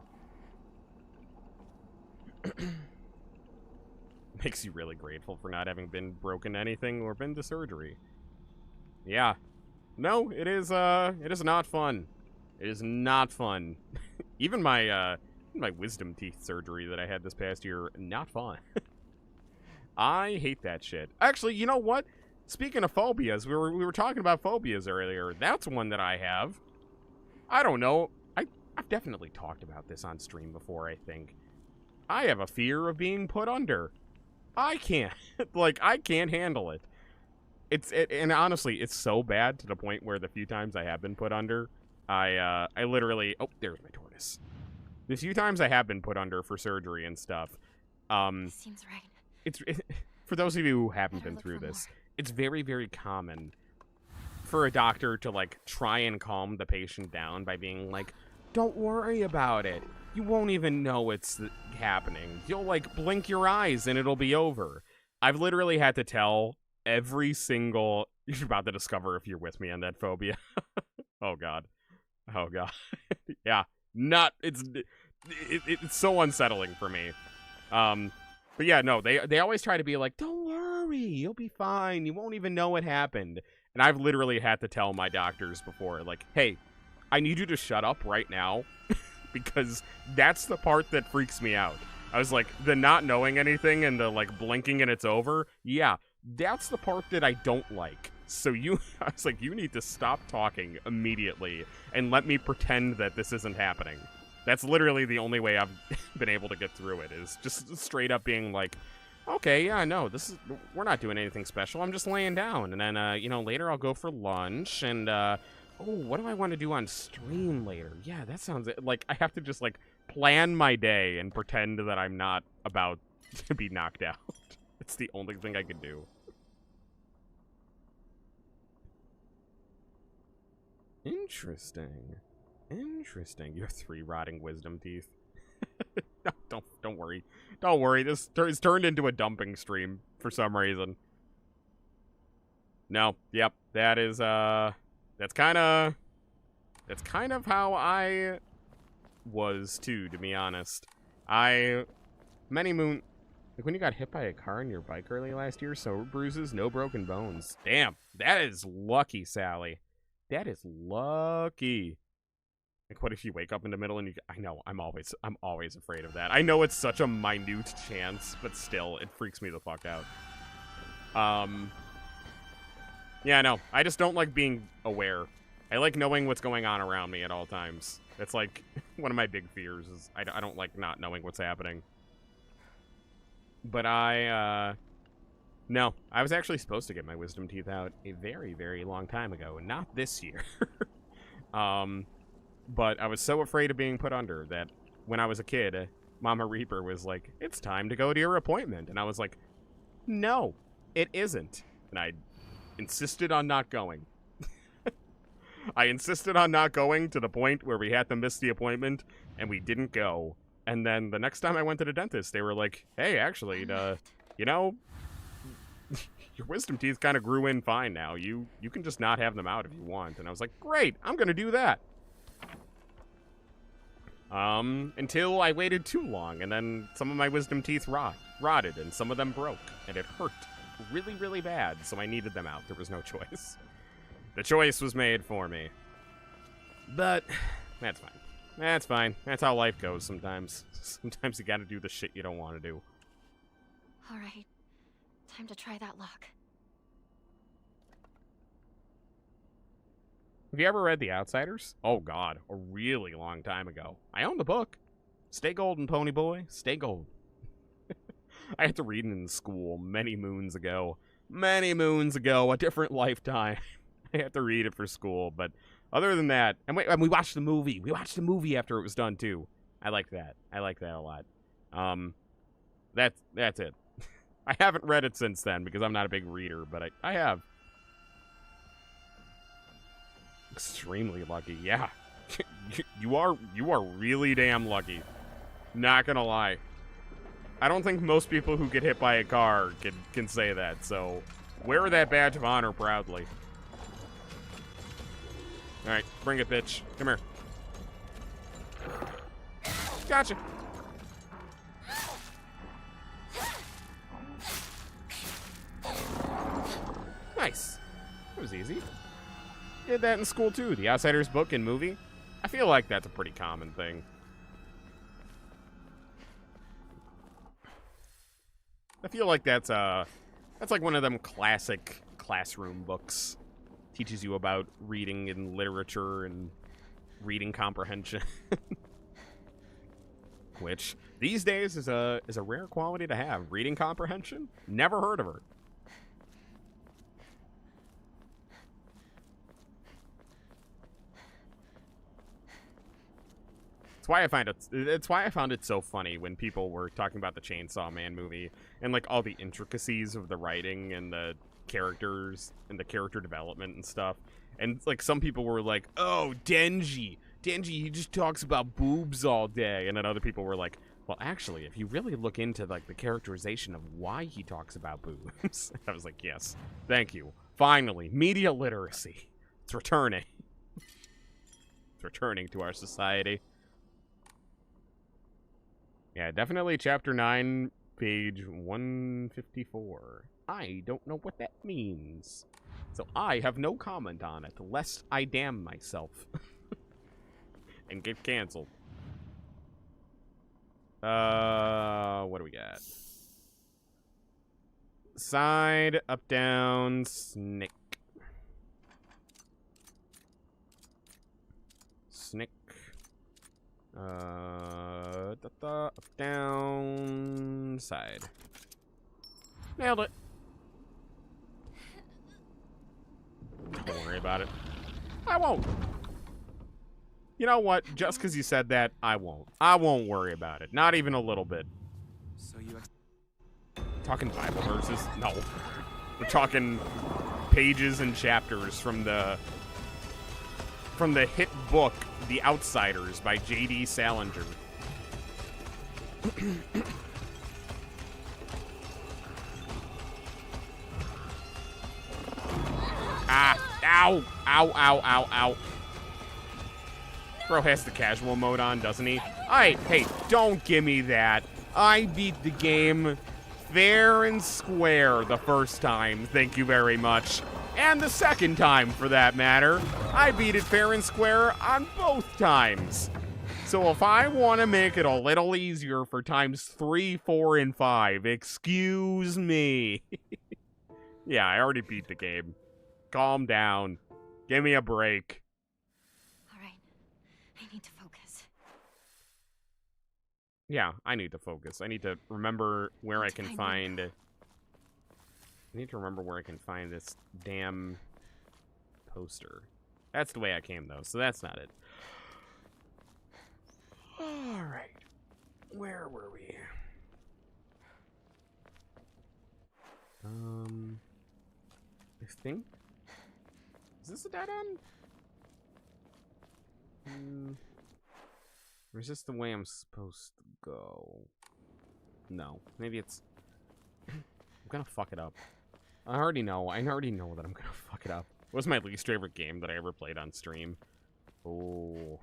Makes you really grateful for not having been broken anything or been to surgery. Yeah. No, it is not fun. It is not fun. Even my wisdom teeth surgery that I had this past year, not fun. I hate that shit. Actually, you know what? Speaking of phobias, we were talking about phobias earlier. That's one that I have. I don't know. I've definitely talked about this on stream before, I think. I have a fear of being put under. I can't. Like, I can't handle it. And honestly, it's so bad to the point where the few times I have been put under, I literally... Oh, there's my tortoise. The few times I have been put under for surgery and stuff, Seems right. For those of you who haven't been through this, it's very, very common for a doctor to, like, try and calm the patient down by being like, don't worry about it. You won't even know it's happening. You'll, like, blink your eyes and it'll be over. I've literally had to tell every single... You're about to discover if you're with me on that phobia. Oh, God. Oh, God. Yeah. It's so unsettling for me. But yeah, no, they always try to be like, don't worry, you'll be fine. You won't even know what happened. And I've literally had to tell my doctors before, like, hey, I need you to shut up right now. Because that's the part that freaks me out. I was like, the not knowing anything and the, like, blinking and it's over. Yeah, that's the part that I don't like. So I was like, you need to stop talking immediately and let me pretend that this isn't happening. That's literally the only way I've been able to get through it, is just straight up being like, okay, yeah, no, we're not doing anything special. I'm just laying down. And then, you know, later I'll go for lunch and, oh, what do I want to do on stream later? Yeah, that sounds like I have to just, like, plan my day and pretend that I'm not about to be knocked out. It's the only thing I can do. Interesting. Interesting. You have 3 rotting wisdom teeth. No, don't worry. Don't worry. This is turned into a dumping stream for some reason. No. Yep. That is that's kind of how I was too, to be honest. Like when you got hit by a car on your bike early last year, so bruises, no broken bones. Damn, that is lucky, Sally. That is lucky. Like, what if you wake up in the middle and I know, I'm always afraid of that. I know it's such a minute chance, but still, it freaks me the fuck out. Yeah, no, I just don't like being aware. I like knowing what's going on around me at all times. That's like one of my big fears is I don't like not knowing what's happening. But no, I was actually supposed to get my wisdom teeth out a very, very long time ago, not this year. But I was so afraid of being put under that when I was a kid, Mama Reaper was like, it's time to go to your appointment. And I was like, no, it isn't. And I insisted on not going. I insisted on not going to the point where we had to miss the appointment, and we didn't go. And then the next time I went to the dentist, they were like, hey, actually, you know, your wisdom teeth kind of grew in fine now. You can just not have them out if you want. And I was like, great, I'm going to do that. Until I waited too long, and then some of my wisdom teeth rotted, and some of them broke, and it hurt. really, really bad, so I needed them out. There was no choice. The choice was made for me. But that's fine. That's fine. That's how life goes sometimes. Sometimes you gotta do the shit you don't want to do. Alright. Time to try that lock. Have you ever read The Outsiders? Oh god, a really long time ago. I own the book. Stay golden, pony boy. Stay gold. I had to read it in school many moons ago. Many moons ago, a different lifetime. I had to read it for school, but other than that, and we watched the movie. We watched the movie after it was done too. I like that. I like that a lot. That's it. I haven't read it since then because I'm not a big reader, but I have. Extremely lucky, yeah. you are really damn lucky. Not gonna lie. I don't think most people who get hit by a car can say that, so wear that badge of honor proudly. Alright, bring it, bitch. Come here. Gotcha. Nice. That was easy. Did that in school too. The Outsiders book and movie. I feel like that's a pretty common thing. I feel like that's like one of them classic classroom books. Teaches you about reading and literature and reading comprehension. Which these days is a rare quality to have. Reading comprehension? Never heard of her. It's why I found it so funny when people were talking about the Chainsaw Man movie and like all the intricacies of the writing and the characters and the character development and stuff. And like some people were like, "Oh, Denji, he just talks about boobs all day." And then other people were like, "Well, actually, if you really look into like the characterization of why he talks about boobs." I was like, "Yes. Thank you. Finally, media literacy. It's returning." It's returning to our society. Yeah, definitely chapter 9, page 154. I don't know what that means. So I have no comment on it, lest I damn myself. And get canceled. What do we got? Side, up, down, snick. Snick. Up, down, side. Nailed it. Don't worry about it. I won't. You know what? Just because you said that, I won't. I won't worry about it. Not even a little bit. So you talking Bible verses? No. We're talking pages and chapters from the hit book The Outsiders by J.D. Salinger. Ah! Ow! Ow, ow, ow, ow. Bro has the casual mode on, doesn't he? Hey, don't give me that. I beat the game fair and square the first time, thank you very much. And the second time, for that matter. I beat it fair and square on both times. So if I want to make it a little easier for times 3, 4, and 5, excuse me. Yeah, I already beat the game. Calm down. Give me a break. Alright. I need to focus. Yeah, I need to focus. I need to remember where I can find... I need to remember where I can find this damn poster. That's the way I came, though, so that's not it. Alright. Where were we? I think... Is this a dead end? Or is this the way I'm supposed to go? No. Maybe it's... I'm gonna fuck it up. I already know that I'm gonna fuck it up. It was my least favorite game that I ever played on stream. Oh.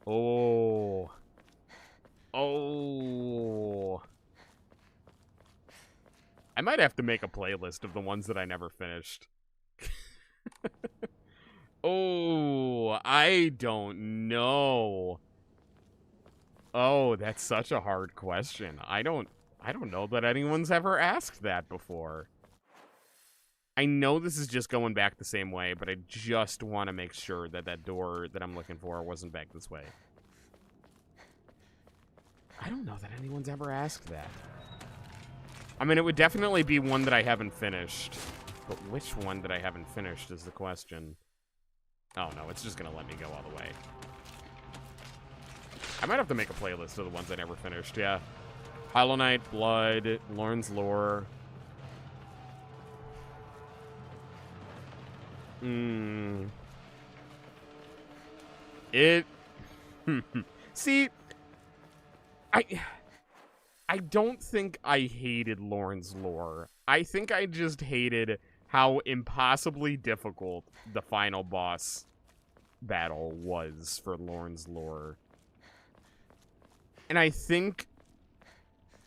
Oh. Oh. I might have to make a playlist of the ones that I never finished. Oh, I don't know. Oh, that's such a hard question. I don't know that anyone's ever asked that before. I know this is just going back the same way, but I just want to make sure that that door that I'm looking for wasn't back this way. I don't know that anyone's ever asked that. I mean, it would definitely be one that I haven't finished. But which one that I haven't finished is the question. Oh, no, it's just going to let me go all the way. I might have to make a playlist of the ones I never finished, yeah. Hollow Knight, Blood, Lauren's Lore. See, I don't think I hated Lauren's Lore. I think I just hated how impossibly difficult the final boss battle was for Lauren's Lore. And I think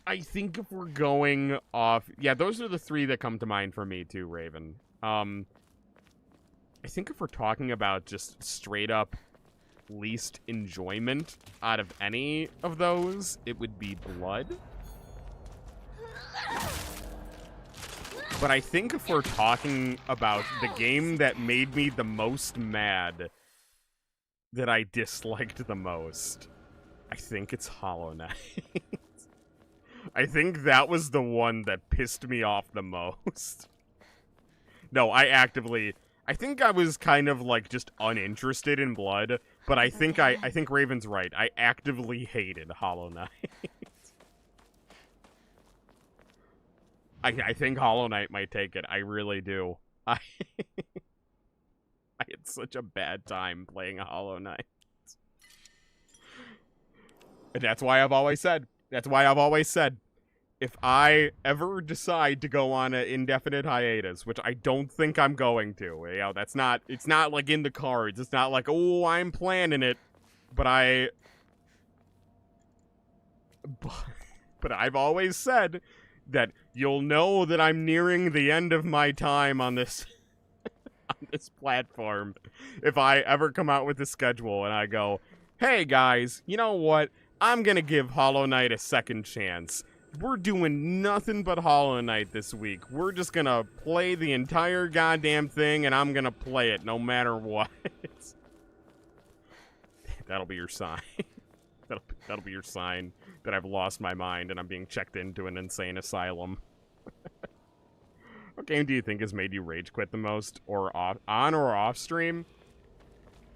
if we're going off... Yeah, those are the three that come to mind for me too, Raven. I think if we're talking about just straight up least enjoyment out of any of those, it would be Blood. But I think if we're talking about the game that made me the most mad, that I disliked the most, I think it's Hollow Knight. I think that was the one that pissed me off the most. No, I think I was kind of like just uninterested in Blood, but I think Raven's right. I actively hated Hollow Knight. I think Hollow Knight might take it. I really do. I had such a bad time playing Hollow Knight. And that's why I've always said, if I ever decide to go on an indefinite hiatus, which I don't think I'm going to, you know, it's not like in the cards. It's not like, oh, I'm planning it, but I've always said that you'll know that I'm nearing the end of my time on this on this platform if I ever come out with a schedule and I go, hey guys, you know what? I'm gonna give Hollow Knight a second chance. We're doing nothing but Hollow Knight this week. We're just gonna play the entire goddamn thing, and I'm gonna play it no matter what. That'll be your sign. That'll be your sign that I've lost my mind and I'm being checked into an insane asylum. What game do you think has made you rage quit the most, or on or off stream?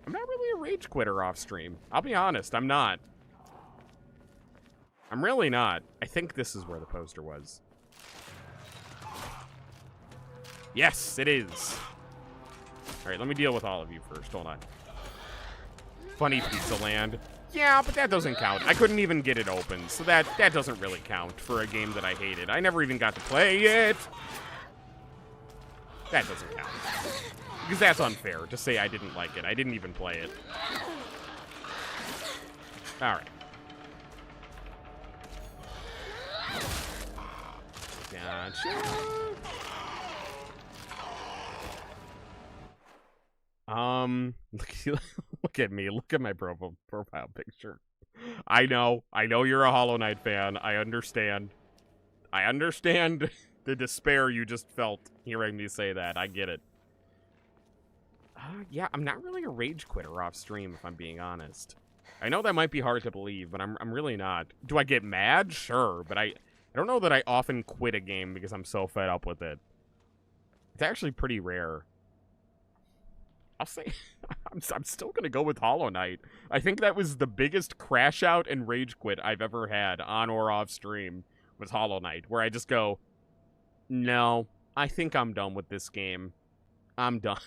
I'm not really a rage quitter off stream. I'll be honest, I'm not. I'm really not. I think this is where the poster was. Yes, it is. All right, let me deal with all of you first. Hold on. Funny Pizza Land. Yeah, but that doesn't count. I couldn't even get it open, so that doesn't really count for a game that I hated. I never even got to play it. That doesn't count. Because that's unfair to say I didn't like it. I didn't even play it. All right. Gotcha. Look at me. Look at my profile picture. I know you're a Hollow Knight fan. I understand the despair you just felt hearing me say that. I get it. Yeah, I'm not really a rage quitter off stream, if I'm being honest. I know that might be hard to believe, but I'm really not. Do I get mad? Sure, but I don't know that I often quit a game because I'm so fed up with it. It's actually pretty rare. I'll say, I'm still going to go with Hollow Knight. I think that was the biggest crash out and rage quit I've ever had on or off stream was Hollow Knight, where I just go, no, I think I'm done with this game. I'm done.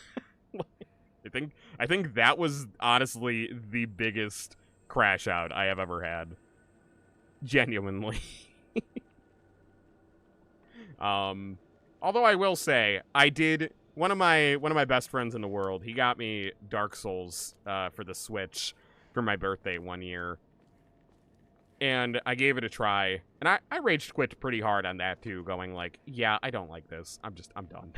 I think that was honestly the biggest crash out I have ever had. Genuinely. Although I will say, I did... One of my best friends in the world, he got me Dark Souls for the Switch for my birthday one year. And I gave it a try, and I raged quit pretty hard on that too, going like, yeah, I don't like this. I'm done.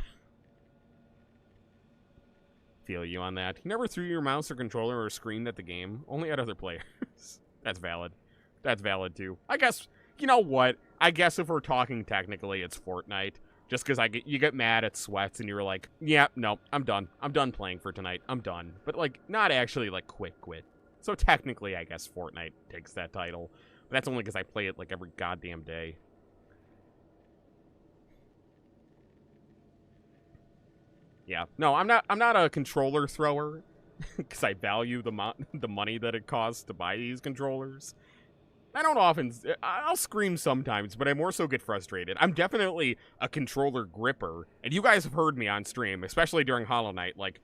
Feel you on that. You never threw your mouse or controller or screamed at the game, only at other players. That's valid. That's valid too. I guess, you know what? I guess if we're talking technically, it's Fortnite. Just because you get mad at sweats and you're like, yeah, no, I'm done. I'm done playing for tonight. I'm done. But like, not actually like quit. So technically, I guess Fortnite takes that title. But that's only because I play it like every goddamn day. Yeah. No, I'm not a controller thrower because I value the money that it costs to buy these controllers. I don't often... I'll scream sometimes, but I more so get frustrated. I'm definitely a controller gripper, and you guys have heard me on stream, especially during Hollow Knight, like,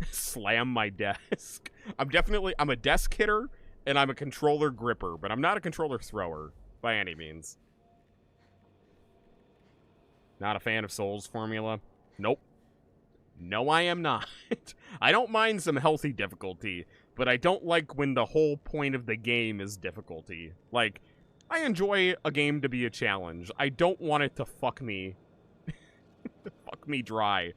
slam my desk. I'm a desk hitter, and I'm a controller gripper, but I'm not a controller thrower, by any means. Not a fan of Souls formula? Nope. No, I am not. I don't mind some healthy difficulty, but I don't like when the whole point of the game is difficulty. Like, I enjoy a game to be a challenge. I don't want it to fuck me. Fuck me dry.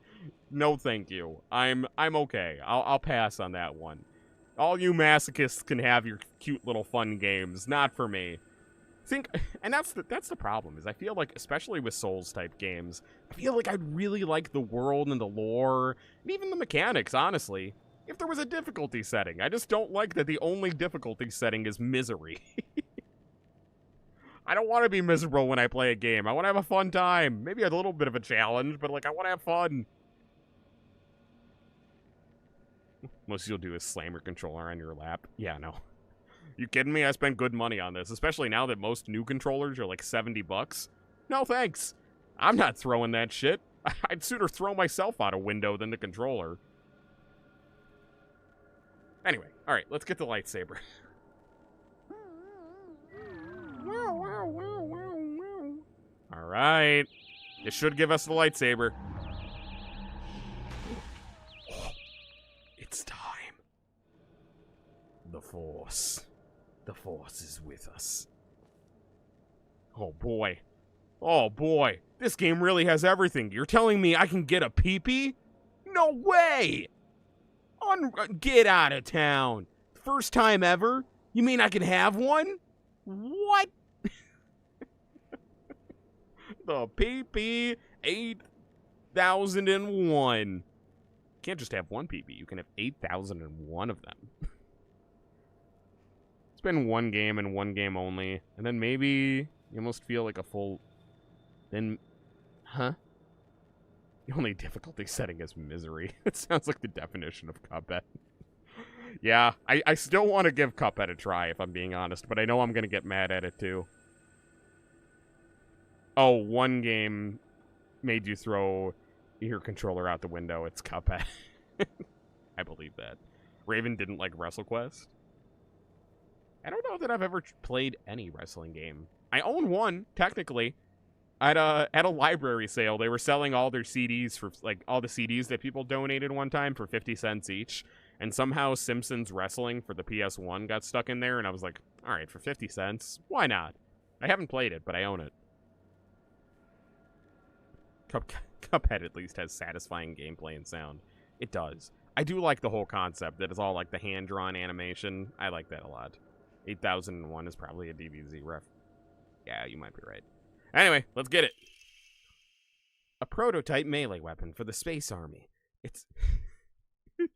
No, thank you. I'm okay. I'll pass on that one. All you masochists can have your cute little fun games. Not for me. And that's the problem, is I feel like, especially with Souls-type games, I feel like I'd really like the world and the lore, and even the mechanics, honestly, if there was a difficulty setting. I just don't like that the only difficulty setting is misery. I don't want to be miserable when I play a game. I want to have a fun time. Maybe a little bit of a challenge, but, like, I want to have fun. Most you'll do is slam your controller on your lap. Yeah, no. You kidding me? I spent good money on this, especially now that most new controllers are like $70. No thanks. I'm not throwing that shit. I'd sooner throw myself out a window than the controller. Anyway, alright, let's get the lightsaber. Alright. It should give us the lightsaber. Oh, it's time. The Force. The Force is with us. Oh boy. Oh boy. This game really has everything. You're telling me I can get a pee-pee? No way! Get out of town. First time ever? You mean I can have one? What? The pee-pee 8001. You can't just have one pee-pee. You can have 8001 of them. Been one game and one game only, and then maybe you almost feel like a full, then, huh? The only difficulty setting is misery. It sounds like the definition of Cuphead. Yeah, I still want to give Cuphead a try, if I'm being honest, but I know I'm gonna get mad at it too. Oh, one game made you throw your controller out the window. It's Cuphead. I believe that. Raven didn't like WrestleQuest. I don't know that I've ever played any wrestling game. I own one, technically. At a library sale, they were selling all their CDs for, like, all the CDs that people donated one time for 50 cents each. And somehow Simpsons Wrestling for the PS1 got stuck in there, and I was like, alright, for 50 cents, why not? I haven't played it, but I own it. Cuphead at least has satisfying gameplay and sound. It does. I do like the whole concept that it's all, like, the hand-drawn animation. I like that a lot. 8001 is probably a DBZ ref. Yeah, you might be right. Anyway, let's get it. A prototype melee weapon for the Space Army. It's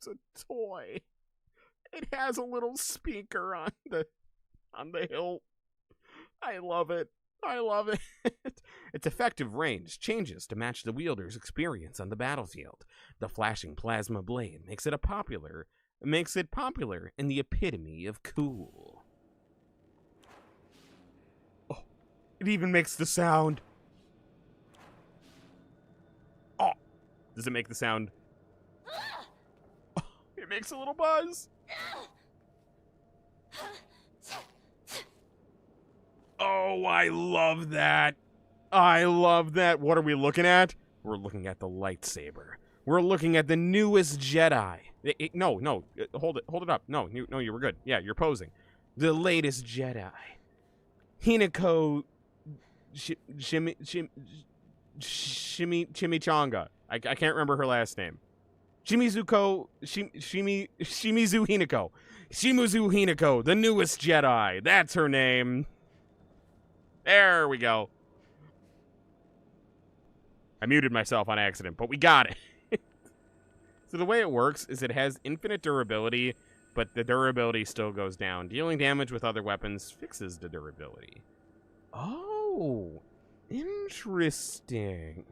a toy. It has a little speaker on the hilt. I love it. I love it. Its effective range changes to match the wielder's experience on the battlefield. The flashing plasma blade makes it popular in the epitome of cool. It even makes the sound. Oh, does it make the sound? Oh, it makes a little buzz. Oh, I love that. I love that. What are we looking at? We're looking at the lightsaber. We're looking at the newest Jedi. No, hold it up. No, you were good. Yeah, you're posing. The latest Jedi. Hinako Chimichanga. I can't remember her last name. Shimizu Hinako. Shimizu Hinako, the newest Jedi. That's her name. There we go. I muted myself on accident, but we got it. So the way it works is it has infinite durability, but the durability still goes down. Dealing damage with other weapons fixes the durability. Oh, interesting.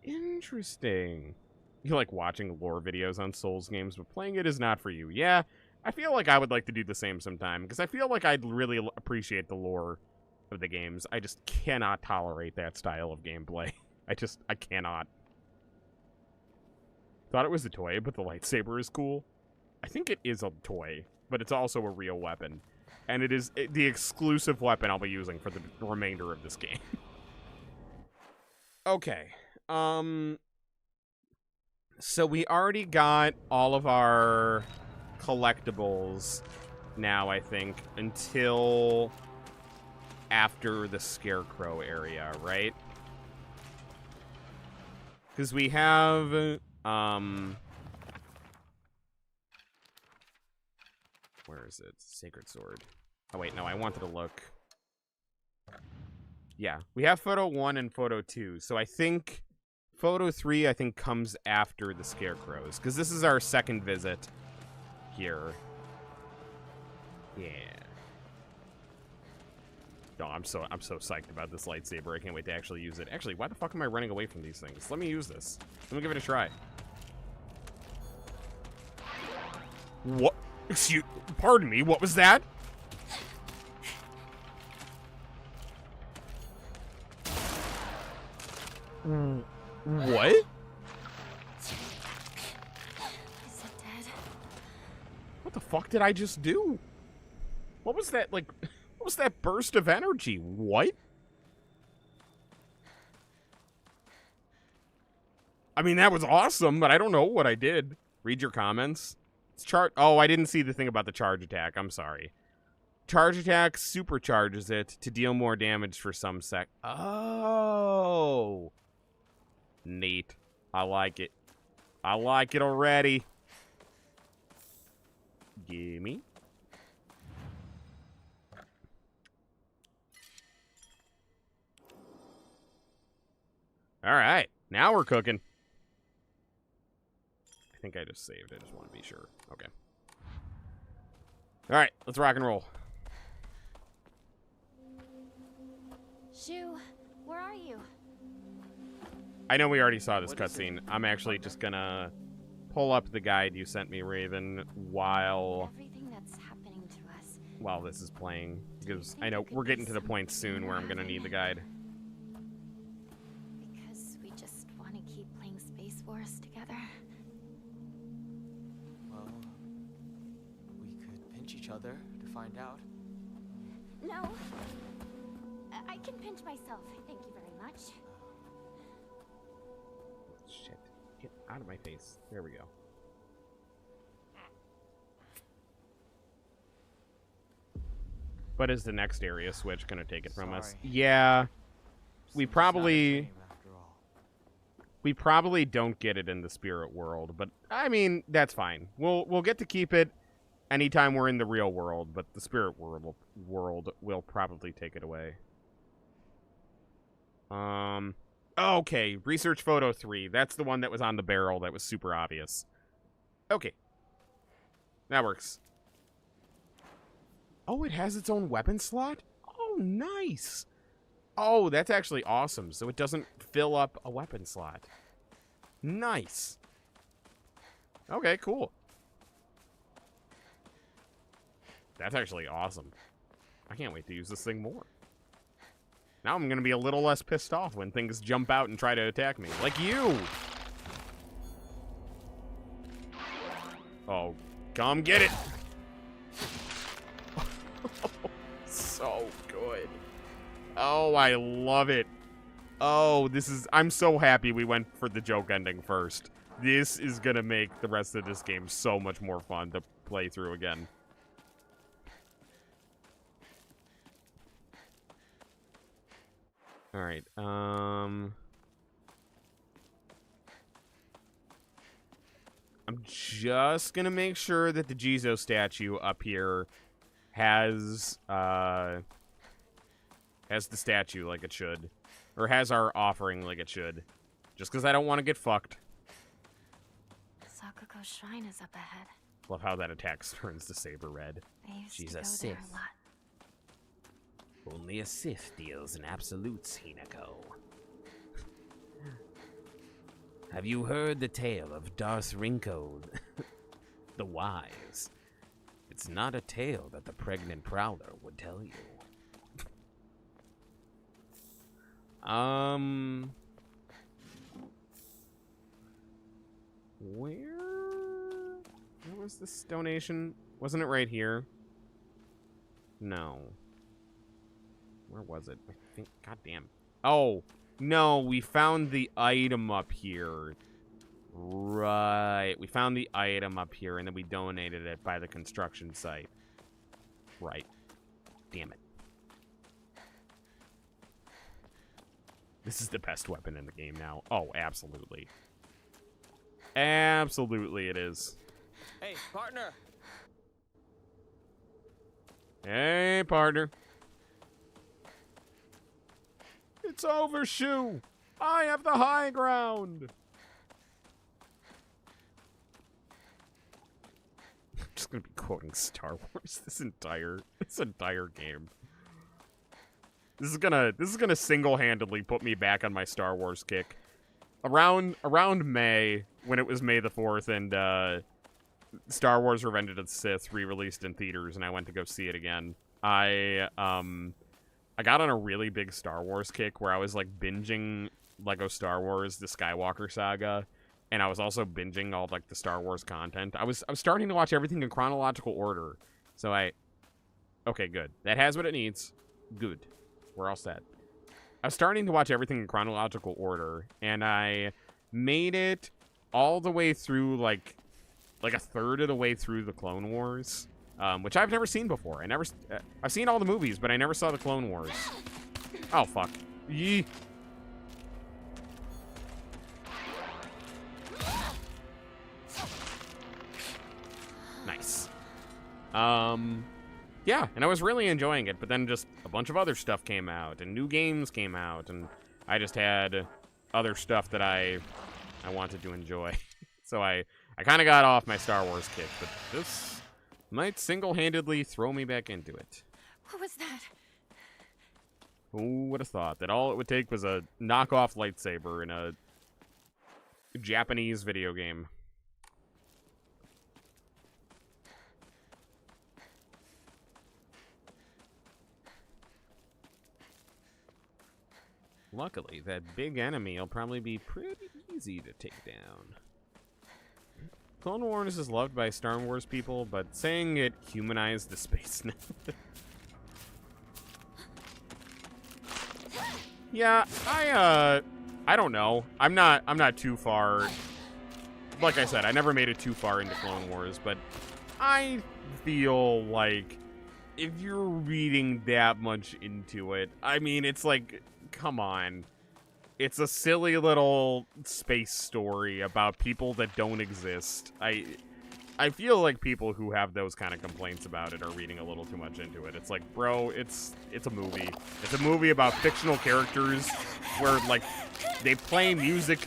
Interesting. You like watching lore videos on Souls games, but playing it is not for you. Yeah, I feel like I would like to do the same sometime, because I feel like I'd really appreciate the lore of the games. I just cannot tolerate that style of gameplay. I cannot. Thought it was a toy, but the lightsaber is cool. I think it is a toy, but it's also a real weapon. And it is the exclusive weapon I'll be using for the remainder of this game. Okay. So we already got all of our collectibles now, I think, until after the Scarecrow area, right? Because we have, where is it? Sacred Sword. Oh, wait, no, I wanted to look. Yeah, we have Photo 1 and Photo 2, so I think Photo 3, I think, comes after the Scarecrows, because this is our second visit here. Yeah. No, I'm so psyched about this lightsaber. I can't wait to actually use it. Actually, why the fuck am I running away from these things? Let me use this. Let me give it a try. What? Excuse, pardon me, what was that? What? Is it dead? What the fuck did I just do? What was that, like, what was that burst of energy? What? I mean, that was awesome, but I don't know what I did. Read your comments. It's oh, I didn't see the thing about the charge attack. I'm sorry. Charge attack supercharges it to deal more damage for some sec. Oh. Neat. I like it. I like it already. Gimme. All right. Now we're cooking. I think I just saved. I just want to be sure. Okay. All right. Let's rock and roll. Shu, where are you? I know we already saw this cutscene. I'm actually just gonna pull up the guide you sent me, Raven, while Everything that's happening to us. while this is playing, because I know we're getting to the point soon where I'm gonna need the guide. Because we just want to keep playing Space Wars together. Well, we could pinch each other to find out. No. I can pinch myself. Thank you very much. Shit. Get out of my face. There we go. But is the next area switch gonna take it from us? Sorry. Yeah. We Seems probably... not a shame after all. We probably don't get it in the spirit world, but I mean, that's fine. We'll get to keep it anytime we're in the real world, but the spirit world will probably take it away. Okay, research photo 3. That's the one that was on the barrel that was super obvious. Okay. That works. Oh, it has its own weapon slot? Oh, nice. Oh, that's actually awesome. So it doesn't fill up a weapon slot. Nice. Okay, cool. That's actually awesome. I can't wait to use this thing more. Now I'm going to be a little less pissed off when things jump out and try to attack me. Like you! Oh, come get it! So good. Oh, I love it. Oh, this is... I'm so happy we went for the joke ending first. This is going to make the rest of this game so much more fun to play through again. All right. I'm just gonna make sure that the Jizo statue up here has the statue like it should, or has our offering like it should, just because I don't want to get fucked. Sakuko's shrine is up ahead. Love how that attack turns to saber red. I used She's to a go there Sith. a lot. Only a Sith deals in absolutes, Hinako. Have you heard the tale of Darth Rinko the Wise? It's not a tale that the pregnant prowler would tell you. Where was this donation? Wasn't it right here? No. Where was it? I think, goddamn. Oh, no, we found the item up here. Right, we found the item up here, and then we donated it by the construction site. Right. Damn it. This is the best weapon in the game now. Oh, absolutely. Absolutely it is. Hey, partner! Hey, partner. It's over, Shu. I have the high ground. I'm just gonna be quoting Star Wars this entire game. This is gonna single-handedly put me back on my Star Wars kick. Around May, when it was May the 4th, and Star Wars Revenge of the Sith re-released in theaters, and I went to go see it again. I got on a really big Star Wars kick where I was like binging Lego Star Wars: The Skywalker Saga, and I was also binging all like the Star Wars content. I was starting to watch everything in chronological order. So okay, good. That has what it needs. Good. We're all set. I was starting to watch everything in chronological order, and I made it all the way through like a third of the way through the Clone Wars. Which I've never seen before. I've seen all the movies, but I never saw the Clone Wars. Oh, fuck. Yee. Nice. Yeah, and I was really enjoying it, but then just a bunch of other stuff came out, and new games came out, and I just had other stuff that I wanted to enjoy. So I kind of got off my Star Wars kick, but this might single-handedly throw me back into it. What was that? Who would have thought that all it would take was a knockoff lightsaber in a Japanese video game? Luckily, that big enemy will probably be pretty easy to take down. Clone Wars is loved by Star Wars people, but saying it humanized the space. Yeah, I don't know. I'm not too far. Like I said, I never made it too far into Clone Wars, but I feel like if you're reading that much into it, I mean, it's like, come on. It's a silly little space story about people that don't exist. I feel like people who have those kind of complaints about it are reading a little too much into it. It's like, bro, it's a movie. It's a movie about fictional characters where, like, they play music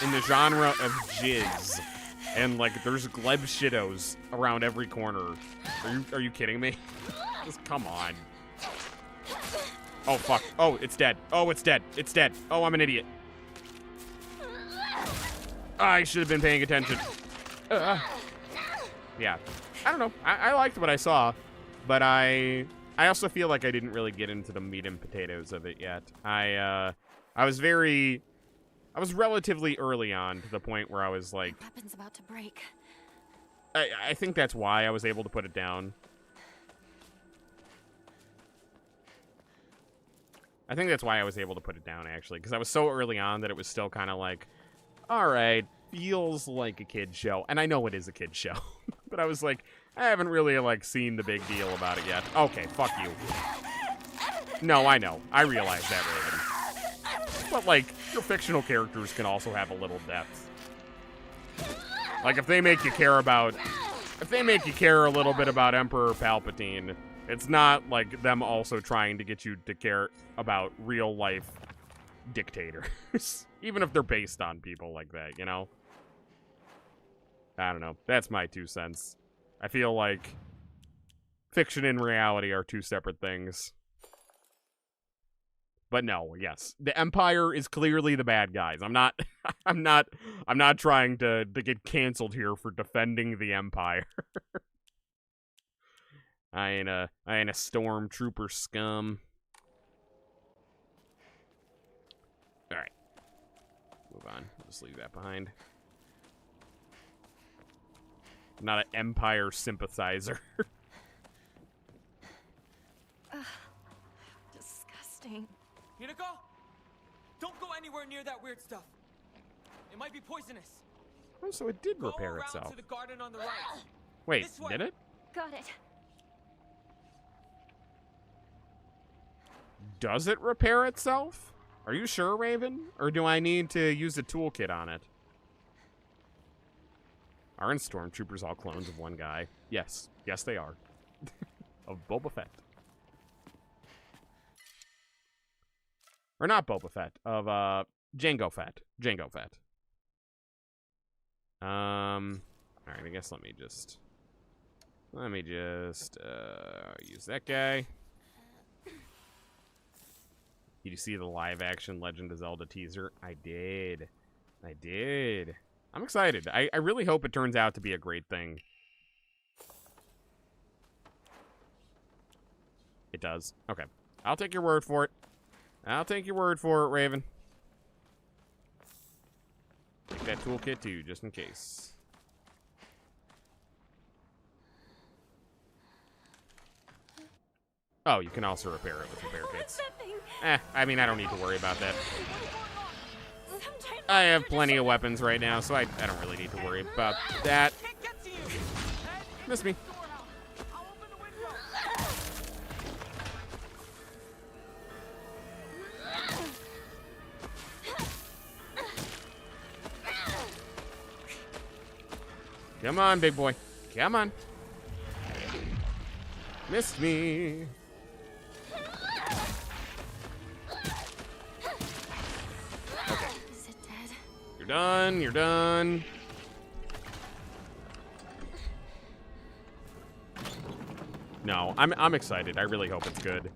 in the genre of jizz. And, like, there's gleb shittos around every corner. Are you kidding me? Just come on. Oh, fuck. Oh, it's dead. Oh, it's dead. It's dead. Oh, I'm an idiot. I should have been paying attention. Yeah. I don't know. I liked what I saw, but I also feel like I didn't really get into the meat and potatoes of it yet. I was relatively early on to the point where I was like... The weapon's about to break. I think that's why I was able to put it down. I think that's why I was able to put it down, actually, because I was so early on that it was still kind of like, all right, feels like a kid's show. And I know it is a kid's show, but I was like, I haven't really, like, seen the big deal about it yet. Okay, fuck you. No, I know. I realize that, Raven. But, like, your fictional characters can also have a little depth. Like, if they make you care about... If they make you care a little bit about Emperor Palpatine, it's not like them also trying to get you to care about real-life dictators. Even if they're based on people like that, you know? I don't know. That's my 2 cents. I feel like fiction and reality are 2 separate things. But no, yes, the Empire is clearly the bad guys. I'm not trying to get canceled here for defending the Empire. I ain't a stormtrooper scum. All right, move on. Just leave that behind. I'm not an Empire sympathizer. Disgusting. Hinako? Don't go anywhere near that weird stuff. It might be poisonous. Oh, so it did Go repair around itself. to the garden on the right. Wait, This way. did it? Got it. Does it repair itself? Are you sure, Raven? Or do I need to use a toolkit on it? Aren't stormtroopers all clones of one guy? Yes. Yes, they are. Of Boba Fett. Or not Boba Fett. Of, Jango Fett. Jango Fett. Alright, I guess let me just use that guy. Did you see the live-action Legend of Zelda teaser? I did. I'm excited. I really hope it turns out to be a great thing. It does. Okay. I'll take your word for it. Raven. Take that toolkit, too, just in case. Oh, you can also repair it with repair kits. I mean, I don't need to worry about that. I have plenty of weapons right now, so I don't really need to worry about that. Miss me. Come on, big boy. Come on. Missed me. Okay. Is it dead? You're done. You're done. No, I'm excited. I really hope it's good.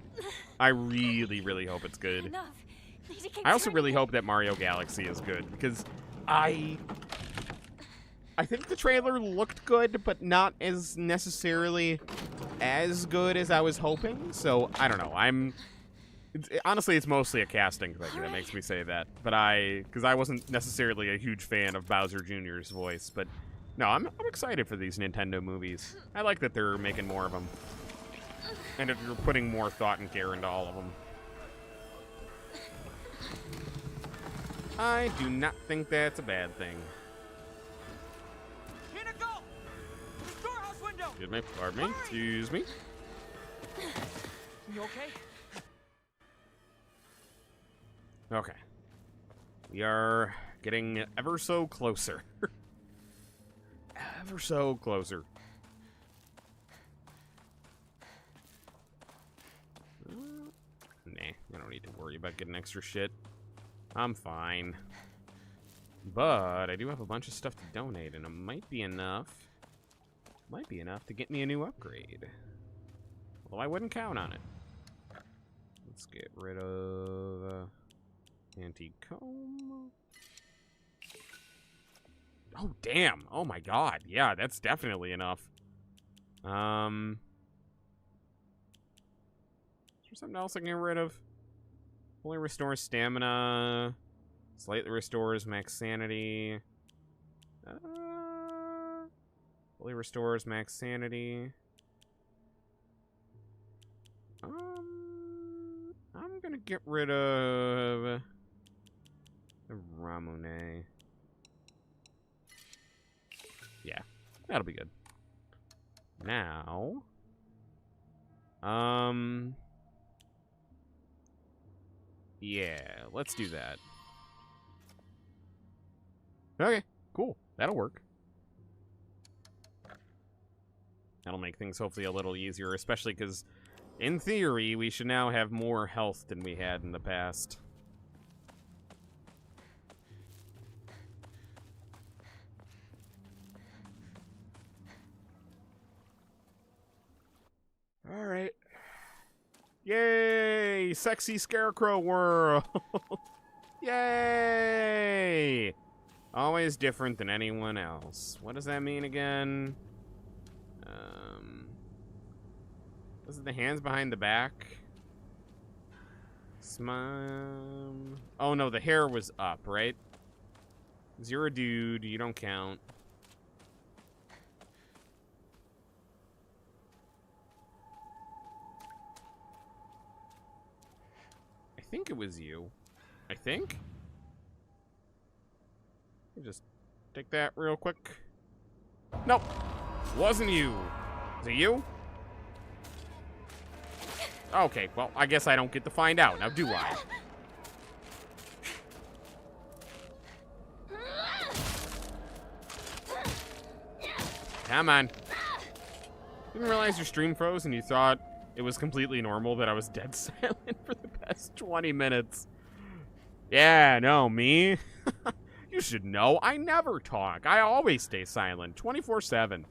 I really, really hope it's good. Enough. Need to keep I also turning really it. hope that Mario Galaxy is good because I think the trailer looked good, but not as necessarily as good as I was hoping. So I don't know. Honestly, it's mostly a casting thing that makes me say that. But because I wasn't necessarily a huge fan of Bowser Jr.'s voice, but no, I'm excited for these Nintendo movies. I like that they're making more of them, and that you're putting more thought and care into all of them. I do not think that's a bad thing. Hinako! The storehouse window! Excuse me, pardon me, excuse me. You okay? Okay. We are getting ever so closer. Ever so closer. Nah, I don't need to worry about getting extra shit. I'm fine. But I do have a bunch of stuff to donate, and it might be enough. Might be enough to get me a new upgrade. Although I wouldn't count on it. Let's get rid of antique comb. Oh, damn. Oh, my God. Yeah, that's definitely enough. Is there something else I can get rid of? Fully restores stamina. Slightly restores max sanity. Fully restores max sanity. I'm gonna get rid of the Ramune. Yeah, that'll be good. Now, Yeah, let's do that. Okay, cool. That'll work. That'll make things hopefully a little easier, especially because, in theory, we should now have more health than we had in the past. All right. Yay! Sexy scarecrow world! Yay! Always different than anyone else. What does that mean again? Was it the hands behind the back? Smile. Oh no, the hair was up, right? 'Cause you're a dude, you don't count. I think it was you. I think? Let me just take that real quick. Nope. Wasn't you. Is it you? Okay, well, I guess I don't get to find out. Now, do I? Come on. Didn't realize your stream froze and you thought it was completely normal that I was dead silent for the past 20 minutes. Yeah, no, me? You should know, I never talk. I always stay silent, 24/7.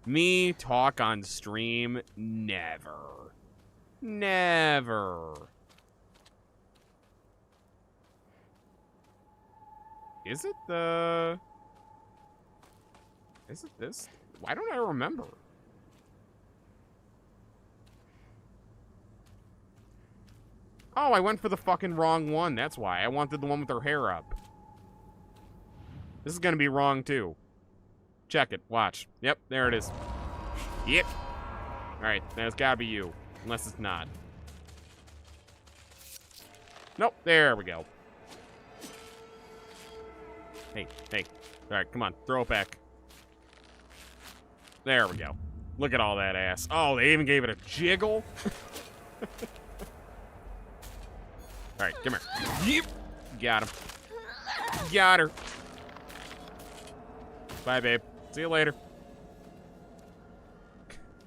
Me talk on stream, never. Never. Is it the... Is it this? Why don't I remember? Oh, I went for the fucking wrong one. That's why. I wanted the one with her hair up. This is gonna be wrong, too. Check it. Watch. Yep, there it is. Yep. Alright, then it's gotta be you. Unless it's not. Nope, there we go. Hey, hey. Alright, come on. Throw it back. There we go. Look at all that ass. Oh, they even gave it a jiggle? Alright, come here. Yep. Got him. Got her. Bye, babe. See you later.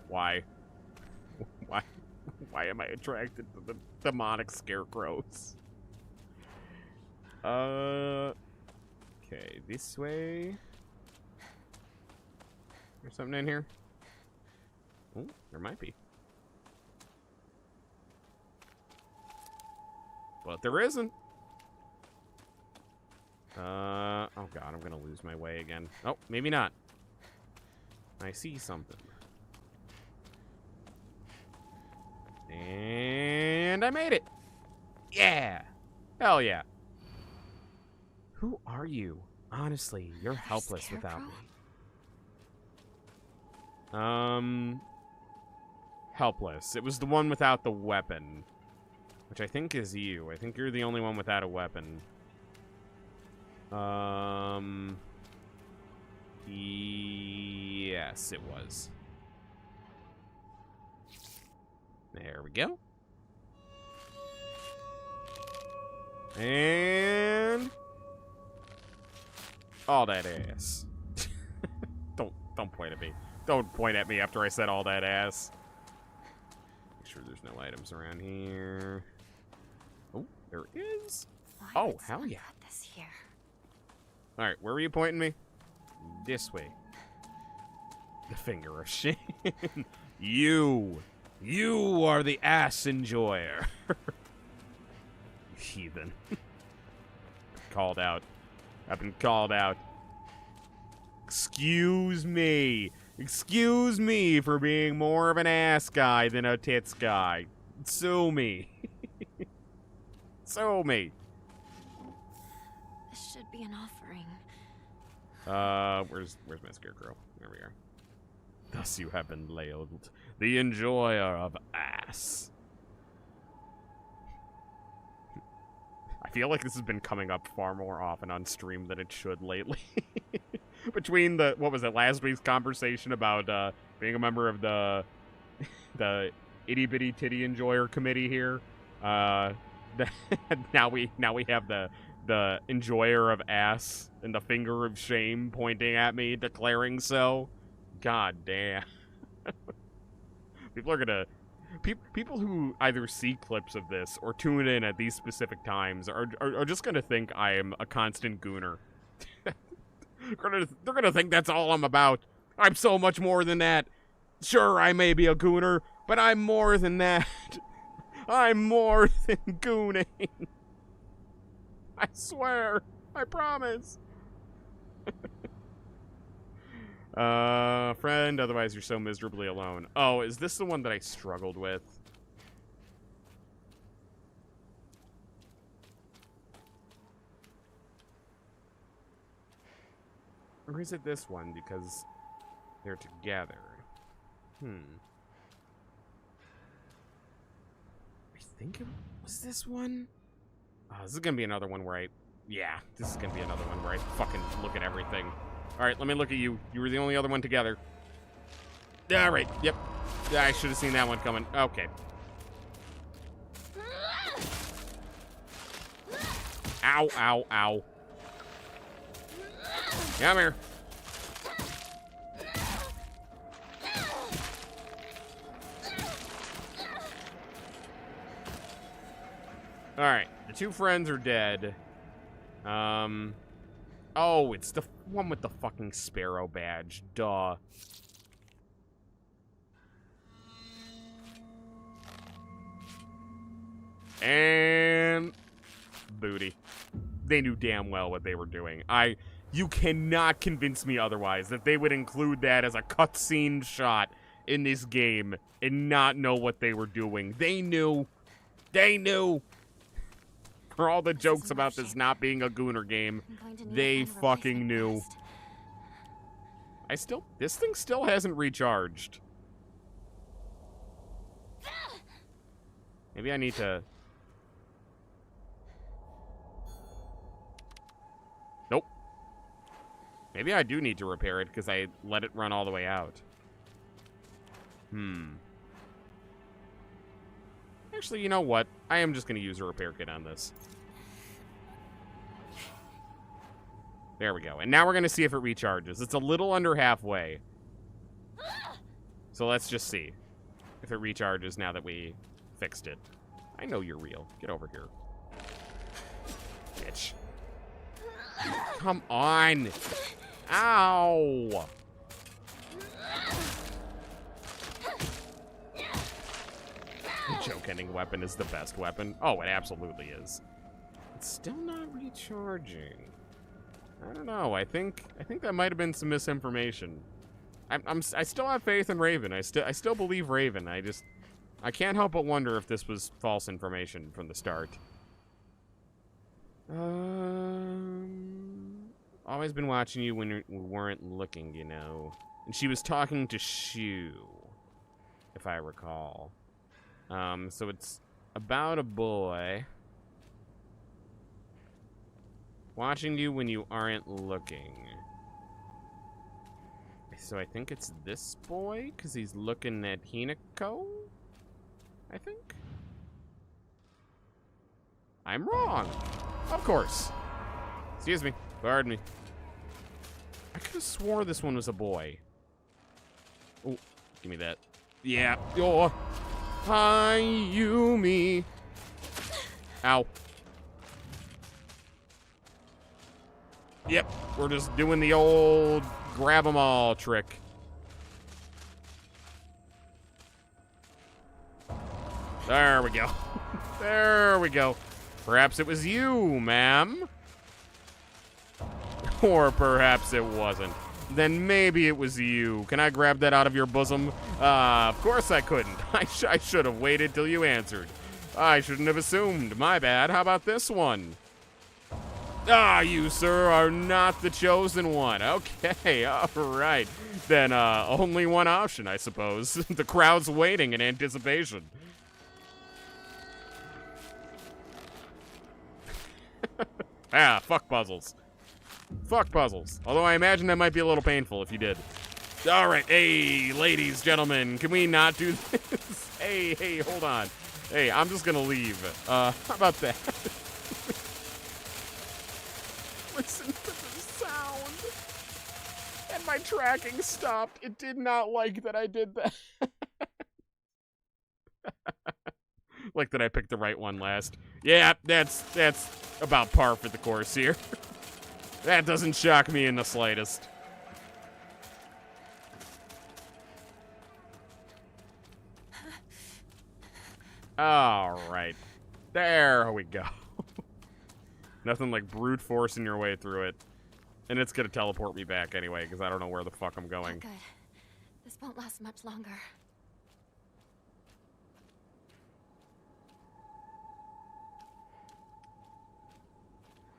Why? Why am I attracted to the demonic scarecrows? Okay, this way. There's something in here? Oh, there might be. But there isn't. Oh god, I'm gonna lose my way again. Oh, maybe not. I see something. And I made it. Yeah. Hell yeah. Who are you? Honestly, you're helpless without me. Helpless. It was the one without the weapon. Which I think is you. I think you're the only one without a weapon. Yes, it was. There we go. And all that ass. Don't point at me. Don't point at me after I said all that ass. Make sure there's no items around here. Oh, there is. Oh, hell yeah. This here. All right, where were you pointing me? This way. The finger of shame. You are the ass enjoyer. Heathen. Called out. I've been called out. Excuse me. Excuse me for being more of an ass guy than a tits guy. Sue me. Sue me. This should be an offering. Where's my scarecrow? There we are. Thus you have been labeled the enjoyer of ass. I feel like this has been coming up far more often on stream than it should lately. Between the, what was it, last week's conversation about being a member of the itty bitty titty enjoyer committee here, Now we have the enjoyer of ass and the finger of shame pointing at me, declaring so. God damn. People are gonna... People who either see clips of this or tune in at these specific times are just gonna think I am a constant gooner. They're gonna think that's all I'm about. I'm so much more than that. Sure, I may be a gooner, but I'm more than that. I'm more than gooning. I swear. I promise. Friend, otherwise you're so miserably alone. Oh, is this the one that I struggled with? Or is it this one because they're together? I think it was this one. Oh, this is gonna be another one where yeah, this is gonna be another one where I fucking look at everything. All right, let me look at you. You were the only other one together. All right, yep. I should have seen that one coming. Okay. Ow, ow, ow. Come here. All right, the two friends are dead. Oh, it's the one with the fucking sparrow badge. Duh. And booty. They knew damn well what they were doing. You cannot convince me otherwise that they would include that as a cutscene shot in this game and not know what they were doing. They knew. They knew. For all the jokes about this not being a Gooner game, they fucking knew. This thing still hasn't recharged. Maybe I need to... Nope. Maybe I do need to repair it because I let it run all the way out. Actually, you know what? I am just going to use a repair kit on this. There we go. And now we're going to see if it recharges. It's a little under halfway. So let's just see if it recharges now that we fixed it. I know you're real. Get over here. Bitch. Come on. Ow. The joke-ending weapon is the best weapon. Oh, it absolutely is. It's still not recharging. I don't know. I think that might have been some misinformation. I still have faith in Raven. I still believe Raven. I can't help but wonder if this was false information from the start. Always been watching you when we weren't looking, you know. And she was talking to Shu, if I recall. So it's about a boy watching you when you aren't looking. So I think it's this boy, because he's looking at Hinako, I think? I'm wrong. Of course. Excuse me. Pardon me. I could have swore this one was a boy. Oh, give me that. Yeah. Oh. Hi, Yumi. Ow. Yep, we're just doing the old grab 'em all trick. There we go. There we go. Perhaps it was you, ma'am. Or perhaps it wasn't. Then maybe it was you. Can I grab that out of your bosom? Of course I couldn't. I should have waited till you answered. I shouldn't have assumed. My bad. How about this one? Ah, you, sir, are not the chosen one. Okay, all right. Then, only one option, I suppose. The crowd's waiting in anticipation. Ah, fuck puzzles. Fuck puzzles. Although I imagine that might be a little painful if you did. All right, hey, ladies, gentlemen, can we not do this? Hey, hold on. Hey, I'm just gonna leave. How about that? Listen to the sound. And my tracking stopped. It did not like that I did that. Like that I picked the right one last. Yeah, that's about par for the course here. That doesn't shock me in the slightest. All right. There we go. Nothing like brute forcing your way through it. And it's going to teleport me back anyway, because I don't know where the fuck I'm going. Good. This won't last much longer.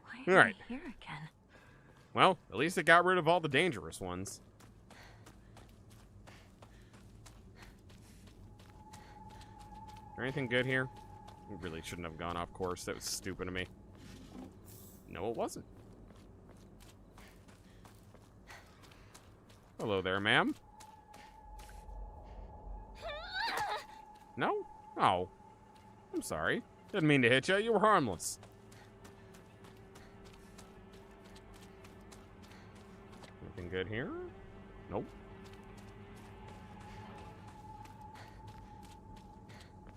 Why are All right. we here again? Well, at least it got rid of all the dangerous ones. Is there anything good here? We really shouldn't have gone off course. That was stupid of me. No, it wasn't. Hello there, ma'am. No? Oh. I'm sorry. Didn't mean to hit you. You were harmless. Anything good here? Nope.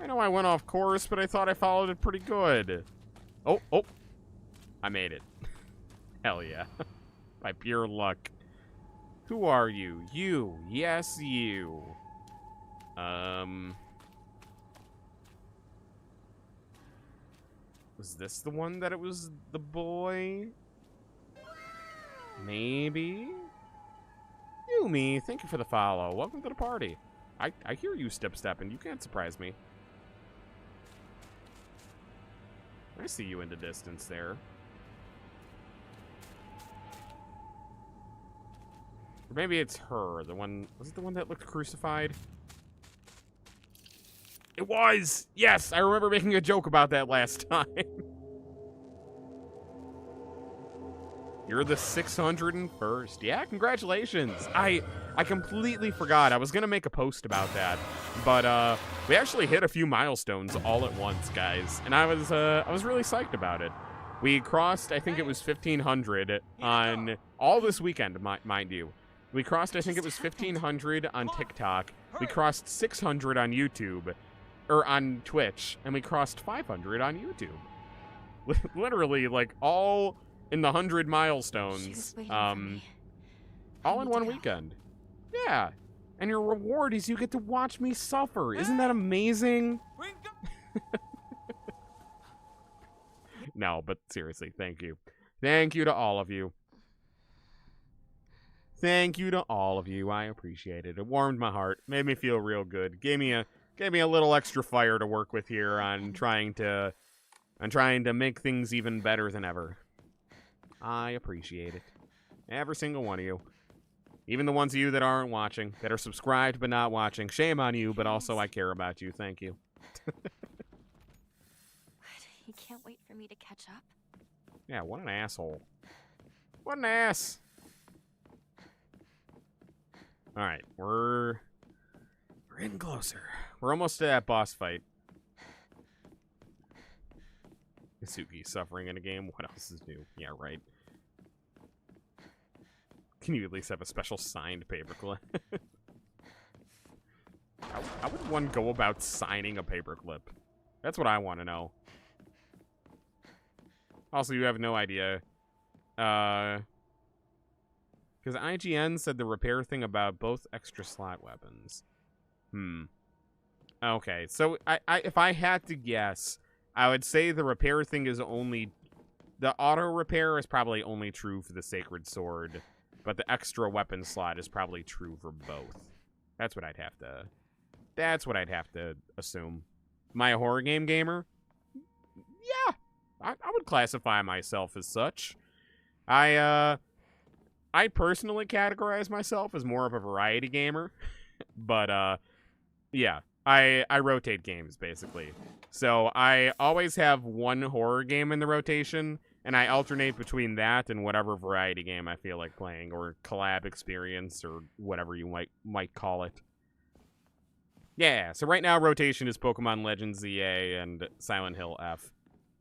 I know I went off course, but I thought I followed it pretty good. Oh. I made it. Hell yeah. By pure luck. Who are you? You. Yes, you. Was this the one that it was the boy? Maybe? Yumi, thank you for the follow. Welcome to the party. I hear you step-stepping. You can't surprise me. I see you in the distance there. Or maybe it's her. The one... Was it the one that looked crucified? It was! Yes! I remember making a joke about that last time. You're the 601st. Yeah, congratulations. I completely forgot. I was going to make a post about that. But we actually hit a few milestones all at once, guys. And I was really psyched about it. We crossed, I think it was 1,500 on all this weekend, mind you. We crossed, I think it was 1,500 on TikTok. We crossed 600 on YouTube, or on Twitch, and we crossed 500 on YouTube. Literally, like, all in the 100 milestones, all in one weekend. Yeah, and your reward is you get to watch me suffer. Isn't that amazing? No, but seriously, thank you. Thank you to all of you. Thank you to all of you. I appreciate it. It warmed my heart. Made me feel real good. Gave me a little extra fire to work with here on trying to make things even better than ever. I appreciate it. Every single one of you. Even the ones of you that aren't watching, that are subscribed but not watching. Shame on you, but also I care about you. Thank you. You can't wait for me to catch up? Yeah, what an asshole. What an ass. Alright, we're getting closer. We're almost to that boss fight. Izuki suffering in a game. What else is new? Yeah, right. Can you at least have a special signed paperclip? How would one go about signing a paperclip? That's what I want to know. Also, you have no idea. Because IGN said the repair thing about both extra slot weapons. Okay, so if I had to guess, I would say the repair thing is only... The auto repair is probably only true for the Sacred Sword, but the extra weapon slot is probably true for both. That's what I'd have to assume. Am I a horror game gamer? Yeah, I would classify myself as such. I personally categorize myself as more of a variety gamer, but yeah, I rotate games basically. So I always have one horror game in the rotation, and I alternate between that and whatever variety game I feel like playing, or collab experience, or whatever you might call it. Yeah, so right now rotation is Pokemon Legends ZA and Silent Hill F.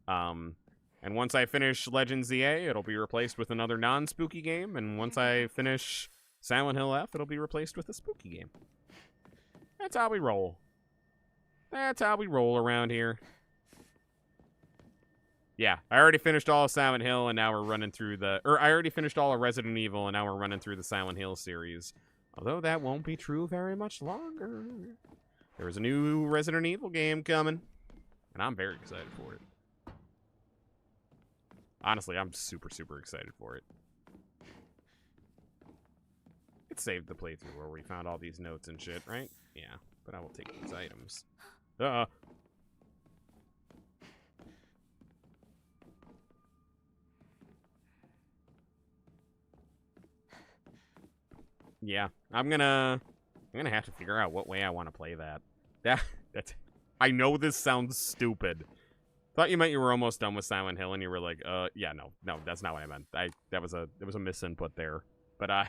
And once I finish Legends ZA, it'll be replaced with another non-spooky game, and once I finish Silent Hill F, it'll be replaced with a spooky game. That's how we roll. That's how we roll around here. Yeah, I already finished all of Silent Hill, and now we're running through the... Or, I already finished all of Resident Evil, and now we're running through the Silent Hill series. Although that won't be true very much longer. There's a new Resident Evil game coming, and I'm very excited for it. Honestly, I'm super, super excited for it. It saved the playthrough where we found all these notes and shit, right? Yeah, but I will take these items. Yeah, I'm gonna have to figure out what way I want to play that. That's. I know this sounds stupid. Thought you meant you were almost done with Silent Hill, and you were like, yeah, no, that's not what I meant. That was a misinput there. But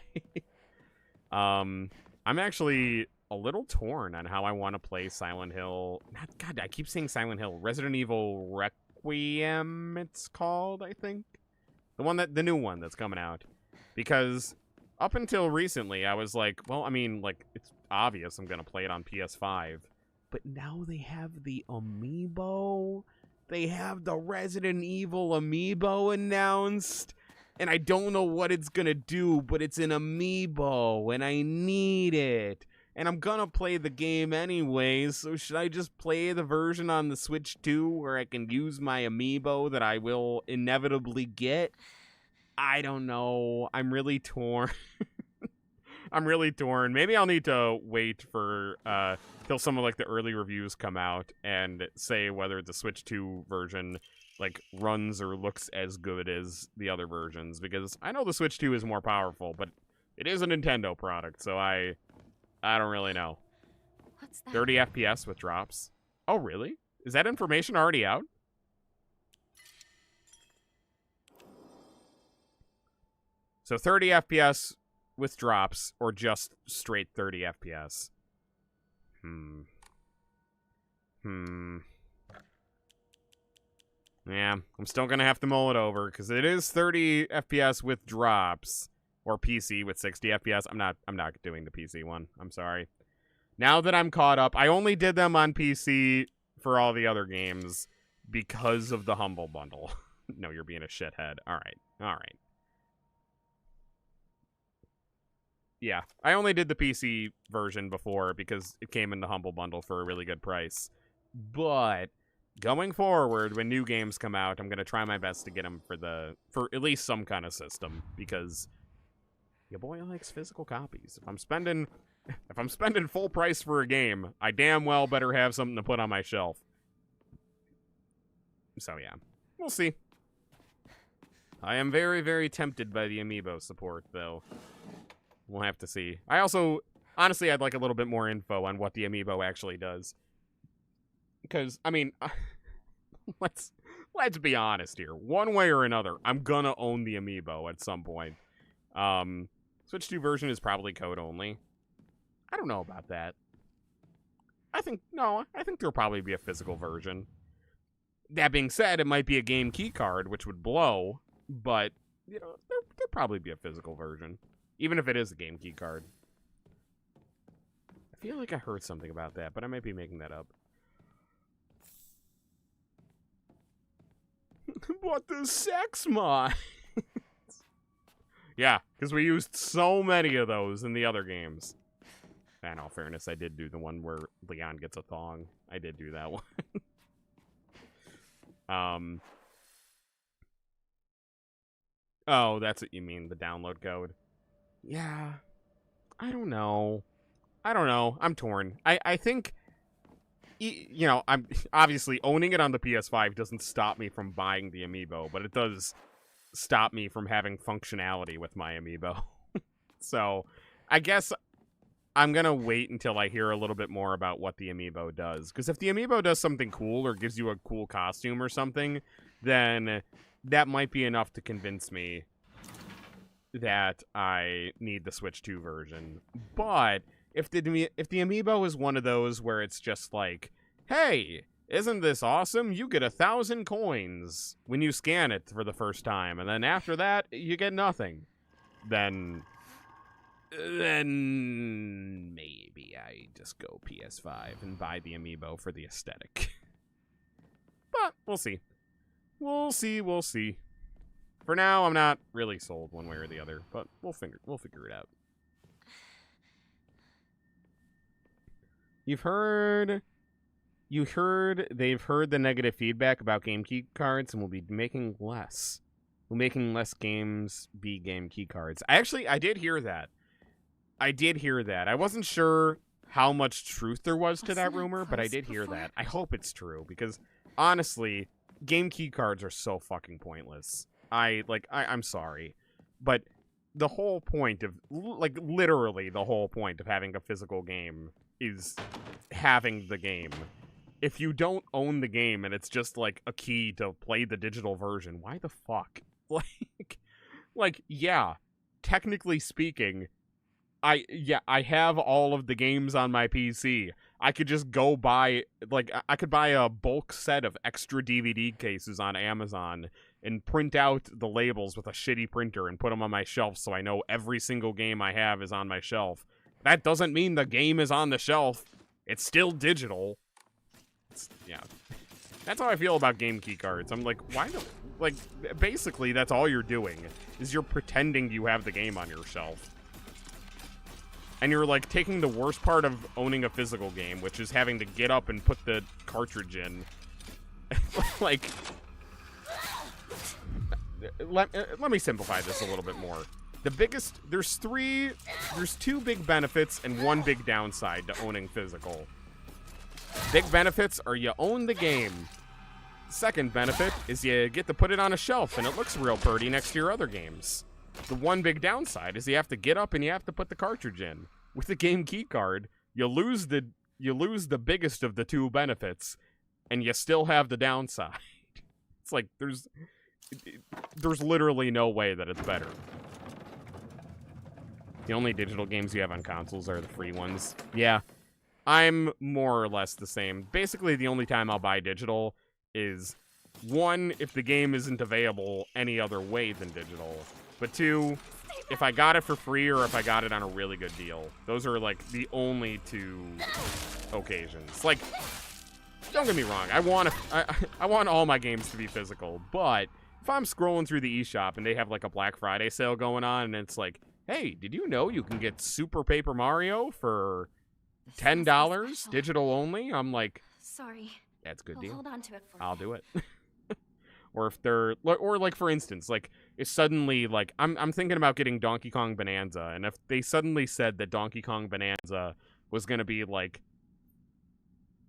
I'm actually a little torn on how I want to play Silent Hill. God, I keep saying Silent Hill. Resident Evil Requiem, it's called, I think. The new one that's coming out. Because up until recently, I was like, well, I mean, like, it's obvious I'm gonna play it on PS5. But now they have the amiibo. They have the Resident Evil amiibo announced. And I don't know what it's gonna do, but it's an amiibo, and I need it. And I'm gonna play the game anyways, so should I just play the version on the Switch 2 where I can use my amiibo that I will inevitably get? I don't know. I'm really torn. I'm really torn. Maybe I'll need to wait for till some of like the early reviews come out and say whether the Switch 2 version like runs or looks as good as the other versions, because I know the Switch 2 is more powerful, but it is a Nintendo product, so I don't really know. What's that? 30 FPS with drops. Oh, really? Is that information already out? So 30 FPS with drops, or just straight 30 FPS? Yeah, I'm still gonna have to mull it over, because it is 30 FPS with drops, or PC with 60 FPS. I'm not doing the PC one. I'm sorry. Now that I'm caught up, I only did them on PC for all the other games because of the Humble Bundle. No, you're being a shithead. All right. Yeah, I only did the PC version before because it came in the Humble Bundle for a really good price. But going forward, when new games come out, I'm going to try my best to get them for at least some kind of system, because your boy likes physical copies. If I'm spending full price for a game, I damn well better have something to put on my shelf. So yeah, we'll see. I am very, very tempted by the amiibo support, though. We'll have to see. I also, honestly, I'd like a little bit more info on what the amiibo actually does. Because, I mean, let's be honest here. One way or another, I'm gonna own the amiibo at some point. Switch 2 version is probably code only. I don't know about that. I think there'll probably be a physical version. That being said, it might be a game key card, which would blow, but, you know, there'll probably be a physical version. Even if it is a game key card. I feel like I heard something about that, but I might be making that up. What the sex mod? Yeah, because we used so many of those in the other games. In all fairness, I did do the one where Leon gets a thong. I did do that one. Oh, that's what you mean, the download code. Yeah, I don't know. I'm torn. I think, you know, I'm obviously owning it on the PS5 doesn't stop me from buying the amiibo, but it does stop me from having functionality with my amiibo. So I guess I'm going to wait until I hear a little bit more about what the amiibo does. Because if the amiibo does something cool or gives you a cool costume or something, then that might be enough to convince me that I need the Switch 2 version. But if the amiibo is one of those where it's just like, hey, isn't this awesome? You get 1,000 coins when you scan it for the first time, and then after that, you get nothing. Then maybe I just go PS5 and buy the amiibo for the aesthetic. But we'll see. We'll see. For now, I'm not really sold one way or the other, but we'll figure it out. They've heard the negative feedback about game key cards and will be making less. Will making less games be game key cards. I did hear that. I wasn't sure how much truth there was to that rumor, but I did hear that. I hope it's true, because honestly, game key cards are so fucking pointless. I'm sorry, but the whole point of, literally the whole point of having a physical game is having the game. If you don't own the game and it's just, like, a key to play the digital version, why the fuck? Yeah, technically speaking, I have all of the games on my PC. I could just go buy, I could buy a bulk set of extra DVD cases on Amazon and print out the labels with a shitty printer and put them on my shelf so I know every single game I have is on my shelf. That doesn't mean the game is on the shelf. It's still digital. Yeah. That's how I feel about game key cards. I'm like, why don't... basically, that's all you're doing, is you're pretending you have the game on your shelf. And you're, taking the worst part of owning a physical game, which is having to get up and put the cartridge in. Let me simplify this a little bit more. There's two big benefits and one big downside to owning physical. Big benefits are you own the game. Second benefit is you get to put it on a shelf and it looks real pretty next to your other games. The one big downside is you have to get up and you have to put the cartridge in. With the game key card, you lose the biggest of the two benefits, and you still have the downside. It's like there's literally no way that it's better. The only digital games you have on consoles are the free ones. Yeah, I'm more or less the same. Basically, the only time I'll buy digital is, one, if the game isn't available any other way than digital. But two, if I got it for free or if I got it on a really good deal. Those are, the only two occasions. Don't get me wrong. I want all my games to be physical. But if I'm scrolling through the eShop and they have, a Black Friday sale going on and it's like, hey, did you know you can get Super Paper Mario for $10 digital only? I'm like, Sorry. that's a good I'll deal. hold on to it for I'll you. do it. Or if they're, or for instance, if suddenly, I'm thinking about getting Donkey Kong Bonanza, and if they suddenly said that Donkey Kong Bonanza was going to be,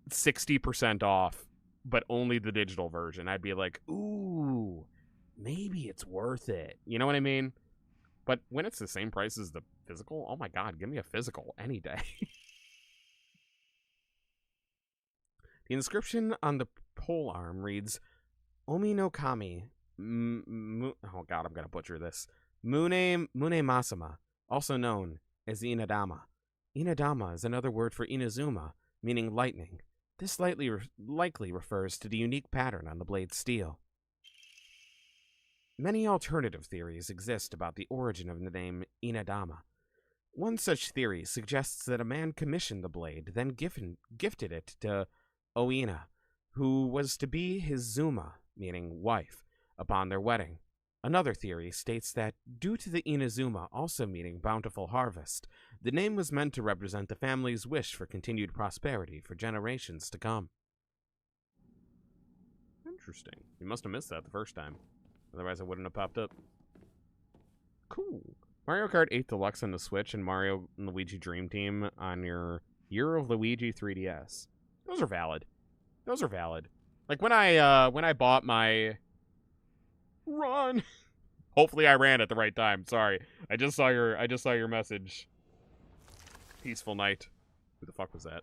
60% off, but only the digital version, I'd be like, ooh, maybe it's worth it. You know what I mean? But when it's the same price as the physical, oh my god, give me a physical any day. The inscription on the pole arm reads, Omi no Kami, oh god, I'm gonna butcher this. Mune Masama, also known as Inadama. Inadama is another word for Inazuma, meaning lightning. This likely refers to the unique pattern on the blade's steel. Many alternative theories exist about the origin of the name Inadama. One such theory suggests that a man commissioned the blade, then gifted it to Oina, who was to be his Zuma, meaning wife, upon their wedding. Another theory states that, due to the Inazuma also meaning bountiful harvest, the name was meant to represent the family's wish for continued prosperity for generations to come. Interesting. You must have missed that the first time. Otherwise, it wouldn't have popped up. Cool. Mario Kart 8 Deluxe on the Switch and Mario and Luigi Dream Team on your Year of Luigi 3DS. Those are valid. Those are valid. When I bought my... Run! Hopefully I ran at the right time. Sorry. I just saw your message. Peaceful night. Who the fuck was that?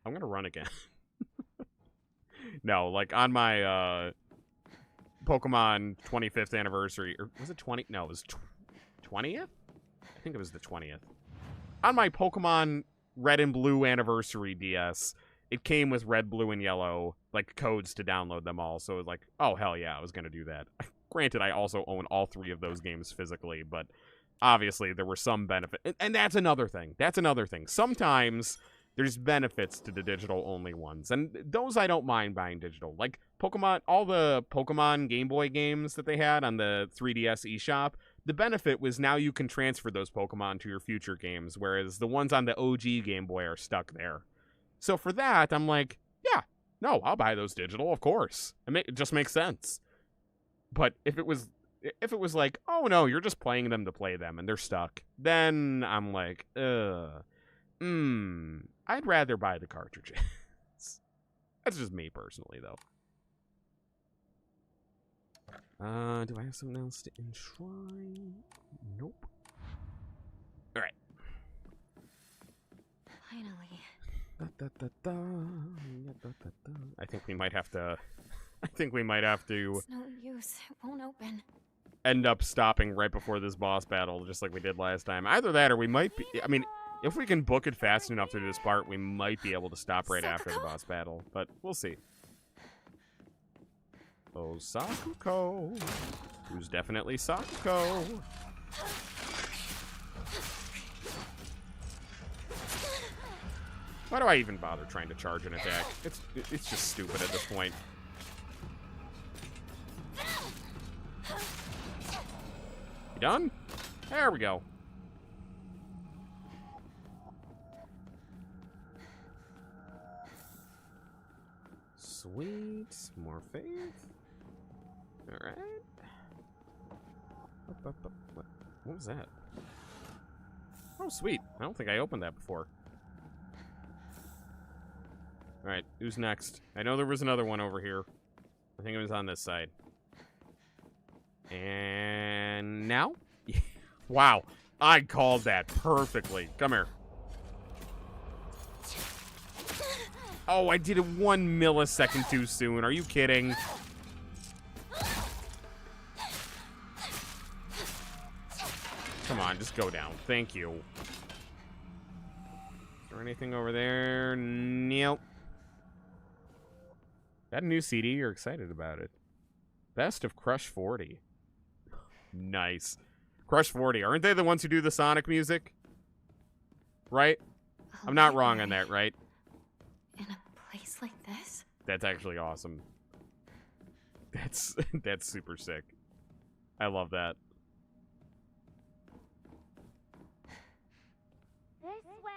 I'm gonna run again. No, on my, Pokemon 25th anniversary, or was it 20? No, it was 20th? I think it was the 20th. on my Pokemon Red and Blue Anniversary DS, it came with red, blue, and yellow, like, codes to download them all. So it was like, oh, hell yeah, I was going to do that. Granted, I also own all 3 of those games physically, but obviously there were some benefit. And that's another thing. That's another thing. Sometimes there's benefits to the digital-only ones, and those I don't mind buying digital. Like, Pokemon, all the Pokemon Game Boy games that they had on the 3DS eShop, the benefit was now you can transfer those Pokemon to your future games, whereas the ones on the OG Game Boy are stuck there. So for that, I'm like, yeah, no, I'll buy those digital, of course. It just makes sense. But if it was like, oh no, you're just playing them to play them and they're stuck, then I'm like, I'd rather buy the cartridges. That's just me personally, though. Do I have something else to enshrine? Nope. All right. Finally. I think we might have to. I think we might have to It's no use. It won't open. end up stopping right before this boss battle, just like we did last time. Either that, or we might be. I mean, if we can book it fast enough through this part, we might be able to stop right after the boss battle. But we'll see. Oh, Sakuko. Who's definitely Sakuko. Why do I even bother trying to charge an attack? It's just stupid at this point. You done? There we go. Sweet. More faith. Alright. What was that? Oh, sweet. I don't think I opened that before. Alright, who's next? I know there was another one over here. I think it was on this side. And now? Wow, I called that perfectly. Come here. Oh, I did it 1 millisecond too soon. Are you kidding? Come on, just go down. Thank you. Is there anything over there? Nope. Got a new CD. You're excited about it. Best of Crush 40. Nice. Crush 40. Aren't they the ones who do the Sonic music? Right? I'm not wrong on that, right? In a place like this? That's actually awesome. That's super sick. I love that. This way.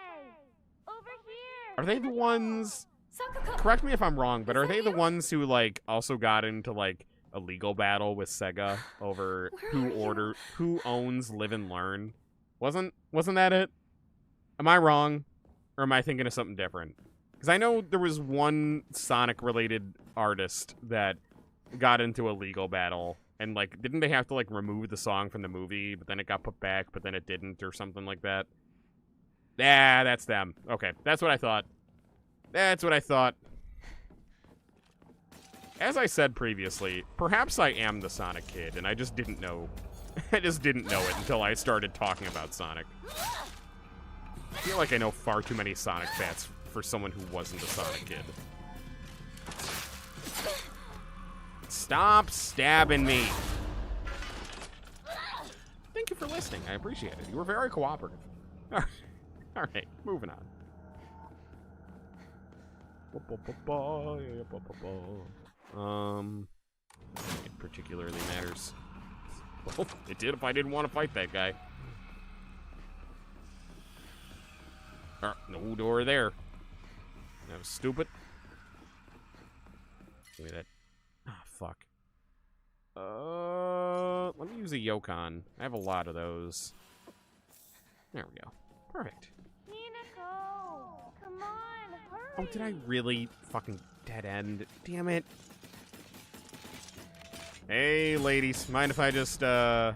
Over here. Are they the ones... Sakuko. Correct me if I'm wrong, but are they the ones who, like, also got into, like, a legal battle with Sega over who owns Live and Learn? Wasn't that it? Am I wrong? Or am I thinking of something different? Because I know there was one Sonic-related artist that got into a legal battle, and, like, didn't they have to, like, remove the song from the movie, but then it got put back, but then it didn't, or something like that? Yeah, that's them. Okay, that's what I thought. That's what I thought. As I said previously, perhaps I am the Sonic kid, and I just didn't know. I just didn't know it until I started talking about Sonic. I feel like I know far too many Sonic facts for someone who wasn't a Sonic kid. Stop stabbing me. Thank you for listening. I appreciate it. You were very cooperative. All right, moving on. It particularly matters. Well, it did if I didn't want to fight that guy. No door there. That was stupid. Give me that. Ah, fuck. Let me use a Yokon. I have a lot of those. There we go. Perfect. Hinako, come on, hurry. Oh, did I really fucking dead end? Damn it. Hey, ladies. Mind if I just, Oh,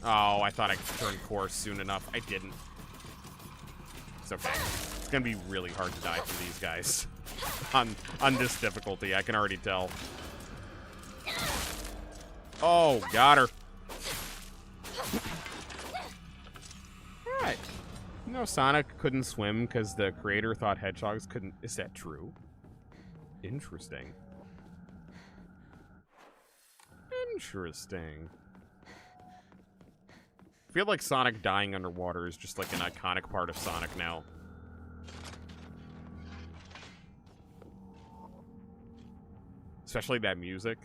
I thought I could turn course soon enough. I didn't. It's okay. It's gonna be really hard to die from these guys. On this difficulty, I can already tell. Oh, got her. No, Sonic couldn't swim because the creator thought hedgehogs couldn't. Is that true? Interesting. Interesting. I feel like Sonic dying underwater is just like an iconic part of Sonic now. Especially that music.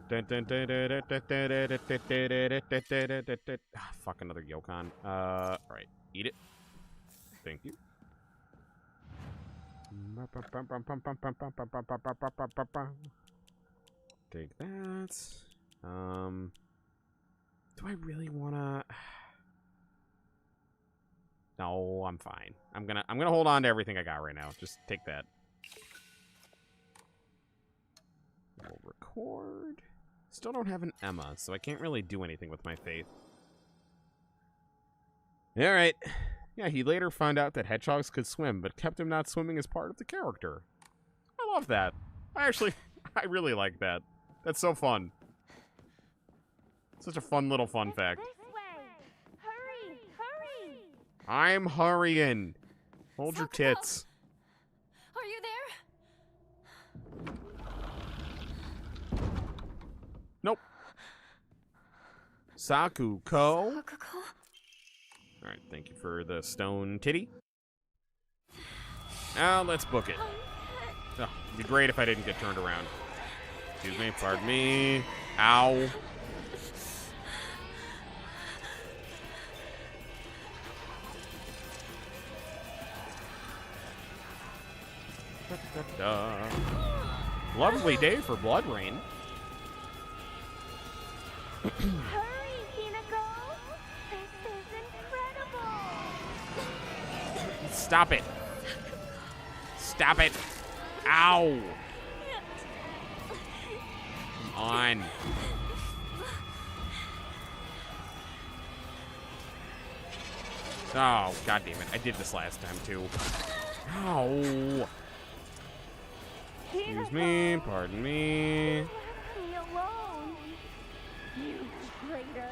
Fuck, another Yokon. Alright. Eat it. Thank you. Take that. Do I really wanna? No, I'm fine. I'm gonna hold on to everything I got right now. Just take that. We'll record. Still don't have an Emma, so I can't really do anything with my faith. Alright. Yeah, he later found out that hedgehogs could swim, but kept him not swimming as part of the character. I love that. I really like that. That's so fun. Such a fun little fun fact. This way. Hurry, hurry. I'm hurrying. Hold your tits. Are you there? Nope. Sakuko. Sakuko? Alright, thank you for the stone titty. Now let's book it. Oh, it'd be great if I didn't get turned around. Excuse me, pardon me. Ow. Lovely day for Blood Rain. Hurry, Hinako. This is incredible. Stop it. Stop it. Ow. Come on. Oh, god damn it. I did this last time, too. Ow. Excuse me, pardon me. Leave me alone. You traitor.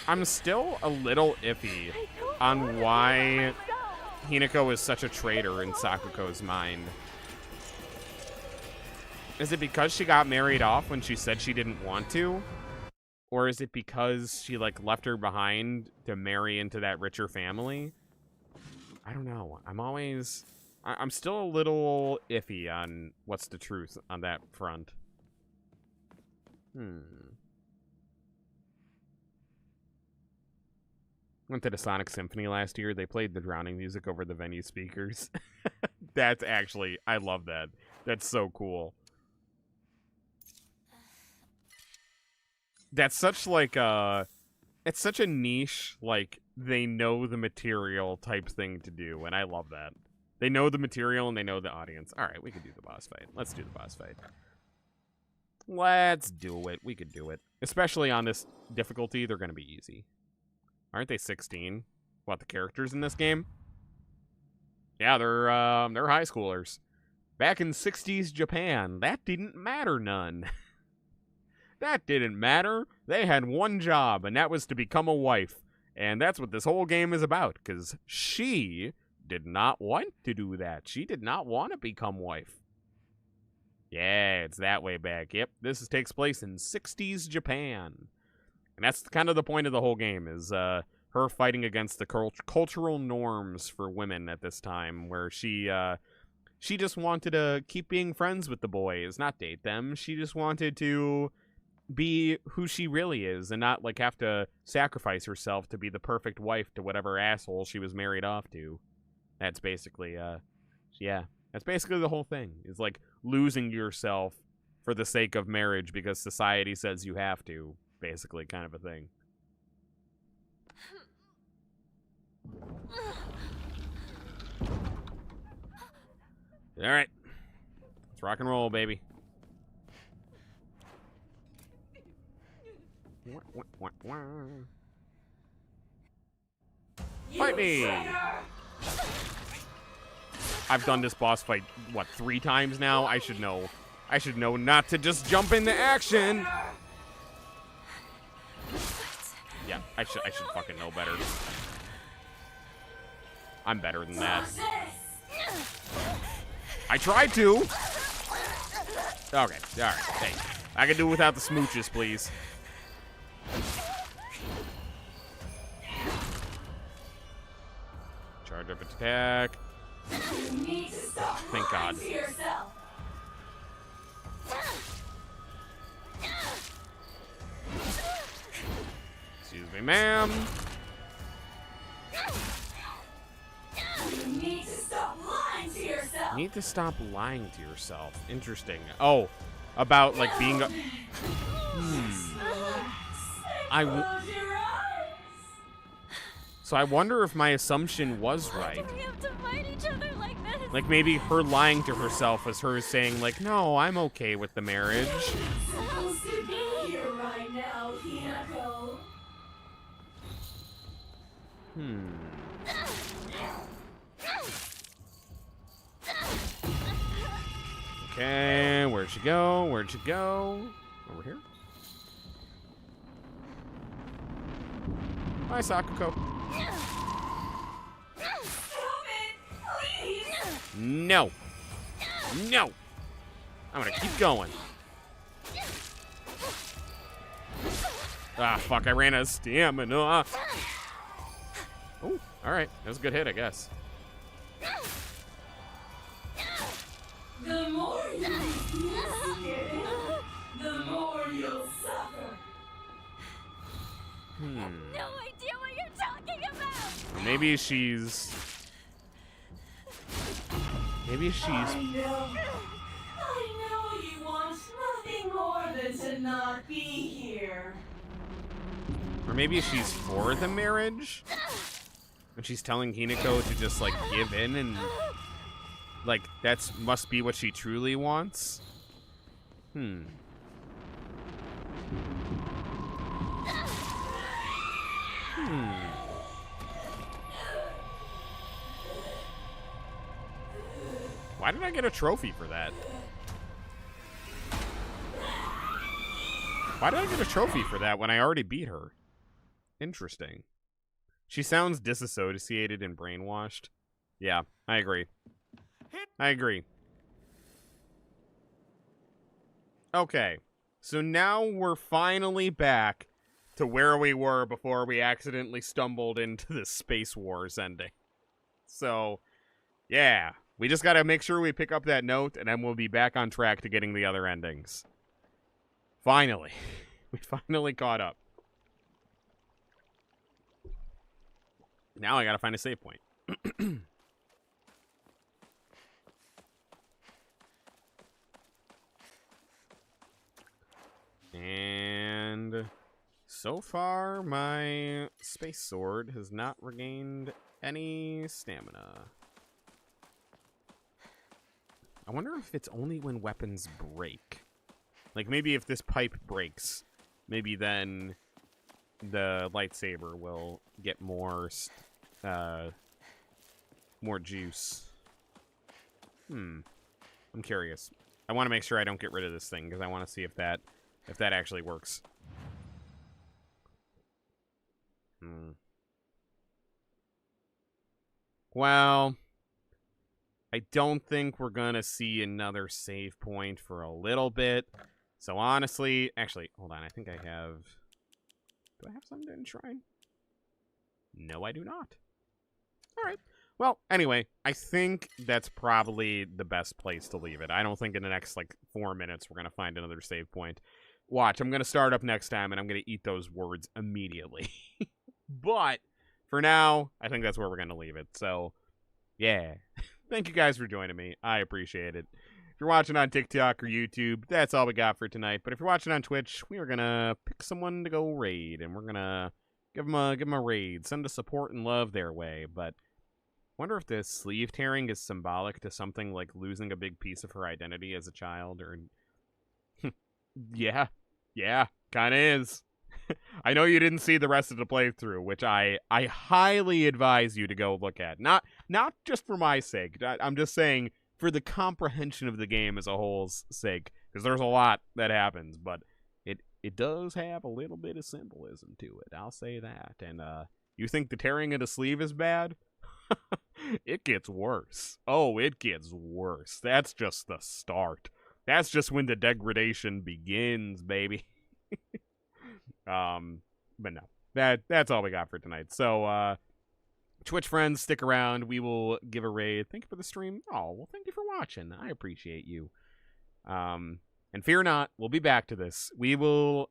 I'm still a little iffy on why Hinako is such a traitor in Sakuko's mind. Is it because she got married off when she said she didn't want to? Or is it because she, like, left her behind to marry into that richer family? I don't know. I'm still a little iffy on what's the truth on that front. Went to the Sonic Symphony last year. They played the drowning music over the venue speakers. That's actually, I love that. That's so cool. That's such like it's such a niche, like, they know the material type thing to do, and I love that. They know the material and they know the audience. Alright, we could do the boss fight. Let's do the boss fight. Let's do it. We could do it. Especially on this difficulty, they're gonna be easy. Aren't they 16? What, the characters in this game? Yeah, they're high schoolers. Back in 60s Japan, that didn't matter none. That didn't matter. They had one job, and that was to become a wife. And that's what this whole game is about, because she did not want to do that. She did not want to become wife. Yeah, it's that way back. Yep, this takes place in 60s Japan. And that's kind of the point of the whole game, is her fighting against the cultural norms for women at this time, where she just wanted to keep being friends with the boys, not date them. She just wanted to be who she really is and not, like, have to sacrifice herself to be the perfect wife to whatever asshole she was married off to. That's basically, yeah. That's basically the whole thing, is, like, losing yourself for the sake of marriage because society says you have to. Basically, kind of a thing. Alright. Let's rock and roll, baby. Fight me! I've done this boss fight, what, 3 times now? I should know. I should know not to just jump into action. Yeah, I should fucking know better. I'm better than that. I tried to. Okay, all right. Hey, I can do without the smooches, please. Charge up attack. Thank God. Excuse me, ma'am. You need to stop lying to yourself. Need to stop lying to yourself. Interesting. Oh, about like being a... So I wonder if my assumption was right. We have to fight each other like this. Like maybe her lying to herself was her saying like, no, I'm okay with the marriage. Supposed to be here right now, Hinako. Okay, where'd she go? Where'd she go? Over here? Hi, Sakuko. No. No. I'm gonna keep going. Ah, fuck, I ran out of stamina. Oh, alright. That was a good hit, I guess. The more you resist it, the more you'll suffer. No idea what you're talking about. Maybe she's... I know you want nothing more than to not be here. Or maybe she's for the marriage? And she's telling Hinako to just, like, give in and... Like, that's must be what she truly wants? Why did I get a trophy for that? Why did I get a trophy for that when I already beat her? Interesting. She sounds disassociated and brainwashed. Yeah, I agree. I agree. Okay, so now we're finally back to where we were before we accidentally stumbled into the Space Wars ending. So, yeah, we just gotta make sure we pick up that note, and then we'll be back on track to getting the other endings. Finally. We finally caught up. Now I gotta find a save point. And so far, my space sword has not regained any stamina. I wonder if it's only when weapons break. Like, maybe if this pipe breaks, maybe then the lightsaber will get more juice. I'm curious. I want to make sure I don't get rid of this thing, because I want to see if that actually works. Well, I don't think we're gonna see another save point for a little bit. So honestly, actually, hold on. I think I have... Do I have something to enshrine? No, I do not. All right. Well, anyway, I think that's probably the best place to leave it. I don't think in the next, 4 minutes we're going to find another save point. Watch, I'm going to start up next time, and I'm going to eat those words immediately. But, for now, I think that's where we're going to leave it. So, yeah. Thank you guys for joining me. I appreciate it. If you're watching on TikTok or YouTube, that's all we got for tonight. But if you're watching on Twitch, we are going to pick someone to go raid, and we're going to give them a raid. Send a support and love their way, but... Wonder if this sleeve tearing is symbolic to something like losing a big piece of her identity as a child, or... yeah, kinda is. I know you didn't see the rest of the playthrough, which I highly advise you to go look at. Not just for my sake. I'm just saying, for the comprehension of the game as a whole's sake, because there's a lot that happens, but it does have a little bit of symbolism to it. I'll say that. And you think the tearing of the sleeve is bad? It gets worse. Oh, it gets worse. That's just the start. That's just when the degradation begins, baby. But no, that's all we got for tonight. So, Twitch friends, stick around. We will give a raid. Thank you for the stream. Oh, well, thank you for watching. I appreciate you. And fear not, we'll be back to this. We will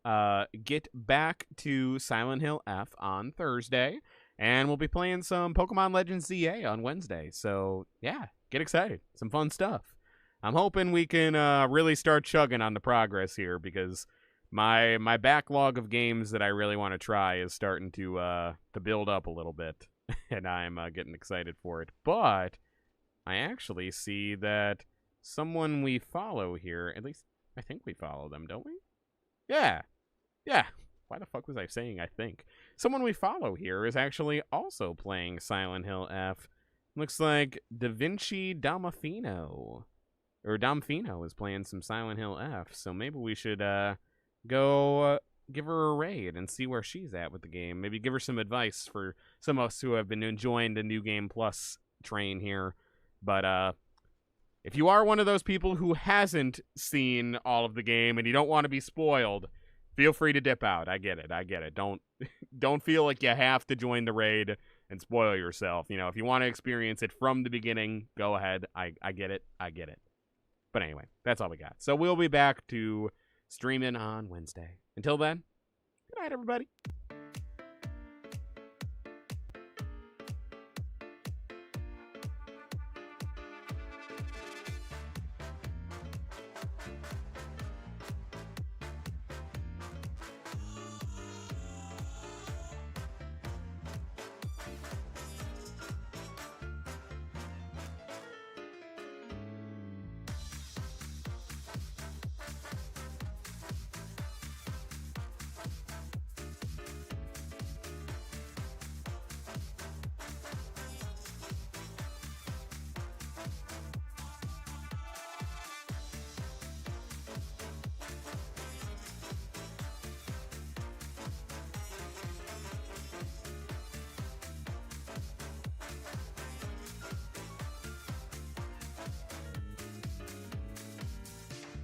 get back to Silent Hill F on Thursday, and we'll be playing some Pokemon Legends ZA on Wednesday. So, yeah, get excited. Some fun stuff. I'm hoping we can really start chugging on the progress here, because my backlog of games that I really want to try is starting to build up a little bit, and I'm getting excited for it. But I actually see that someone we follow here, at least I think we follow them, don't we? Yeah. Why the fuck was I saying I think? Someone we follow here is actually also playing Silent Hill F. Looks like Da Vinci Damafino. Or Damfino is playing some Silent Hill F, so maybe we should go give her a raid and see where she's at with the game. Maybe give her some advice for some of us who have been enjoying the New Game Plus train here. But if you are one of those people who hasn't seen all of the game and you don't want to be spoiled, feel free to dip out. I get it. Don't feel like you have to join the raid and spoil yourself. You know, if you want to experience it from the beginning, go ahead. I get it. But anyway, that's all we got. So we'll be back to streaming on Wednesday. Until then, good night, everybody.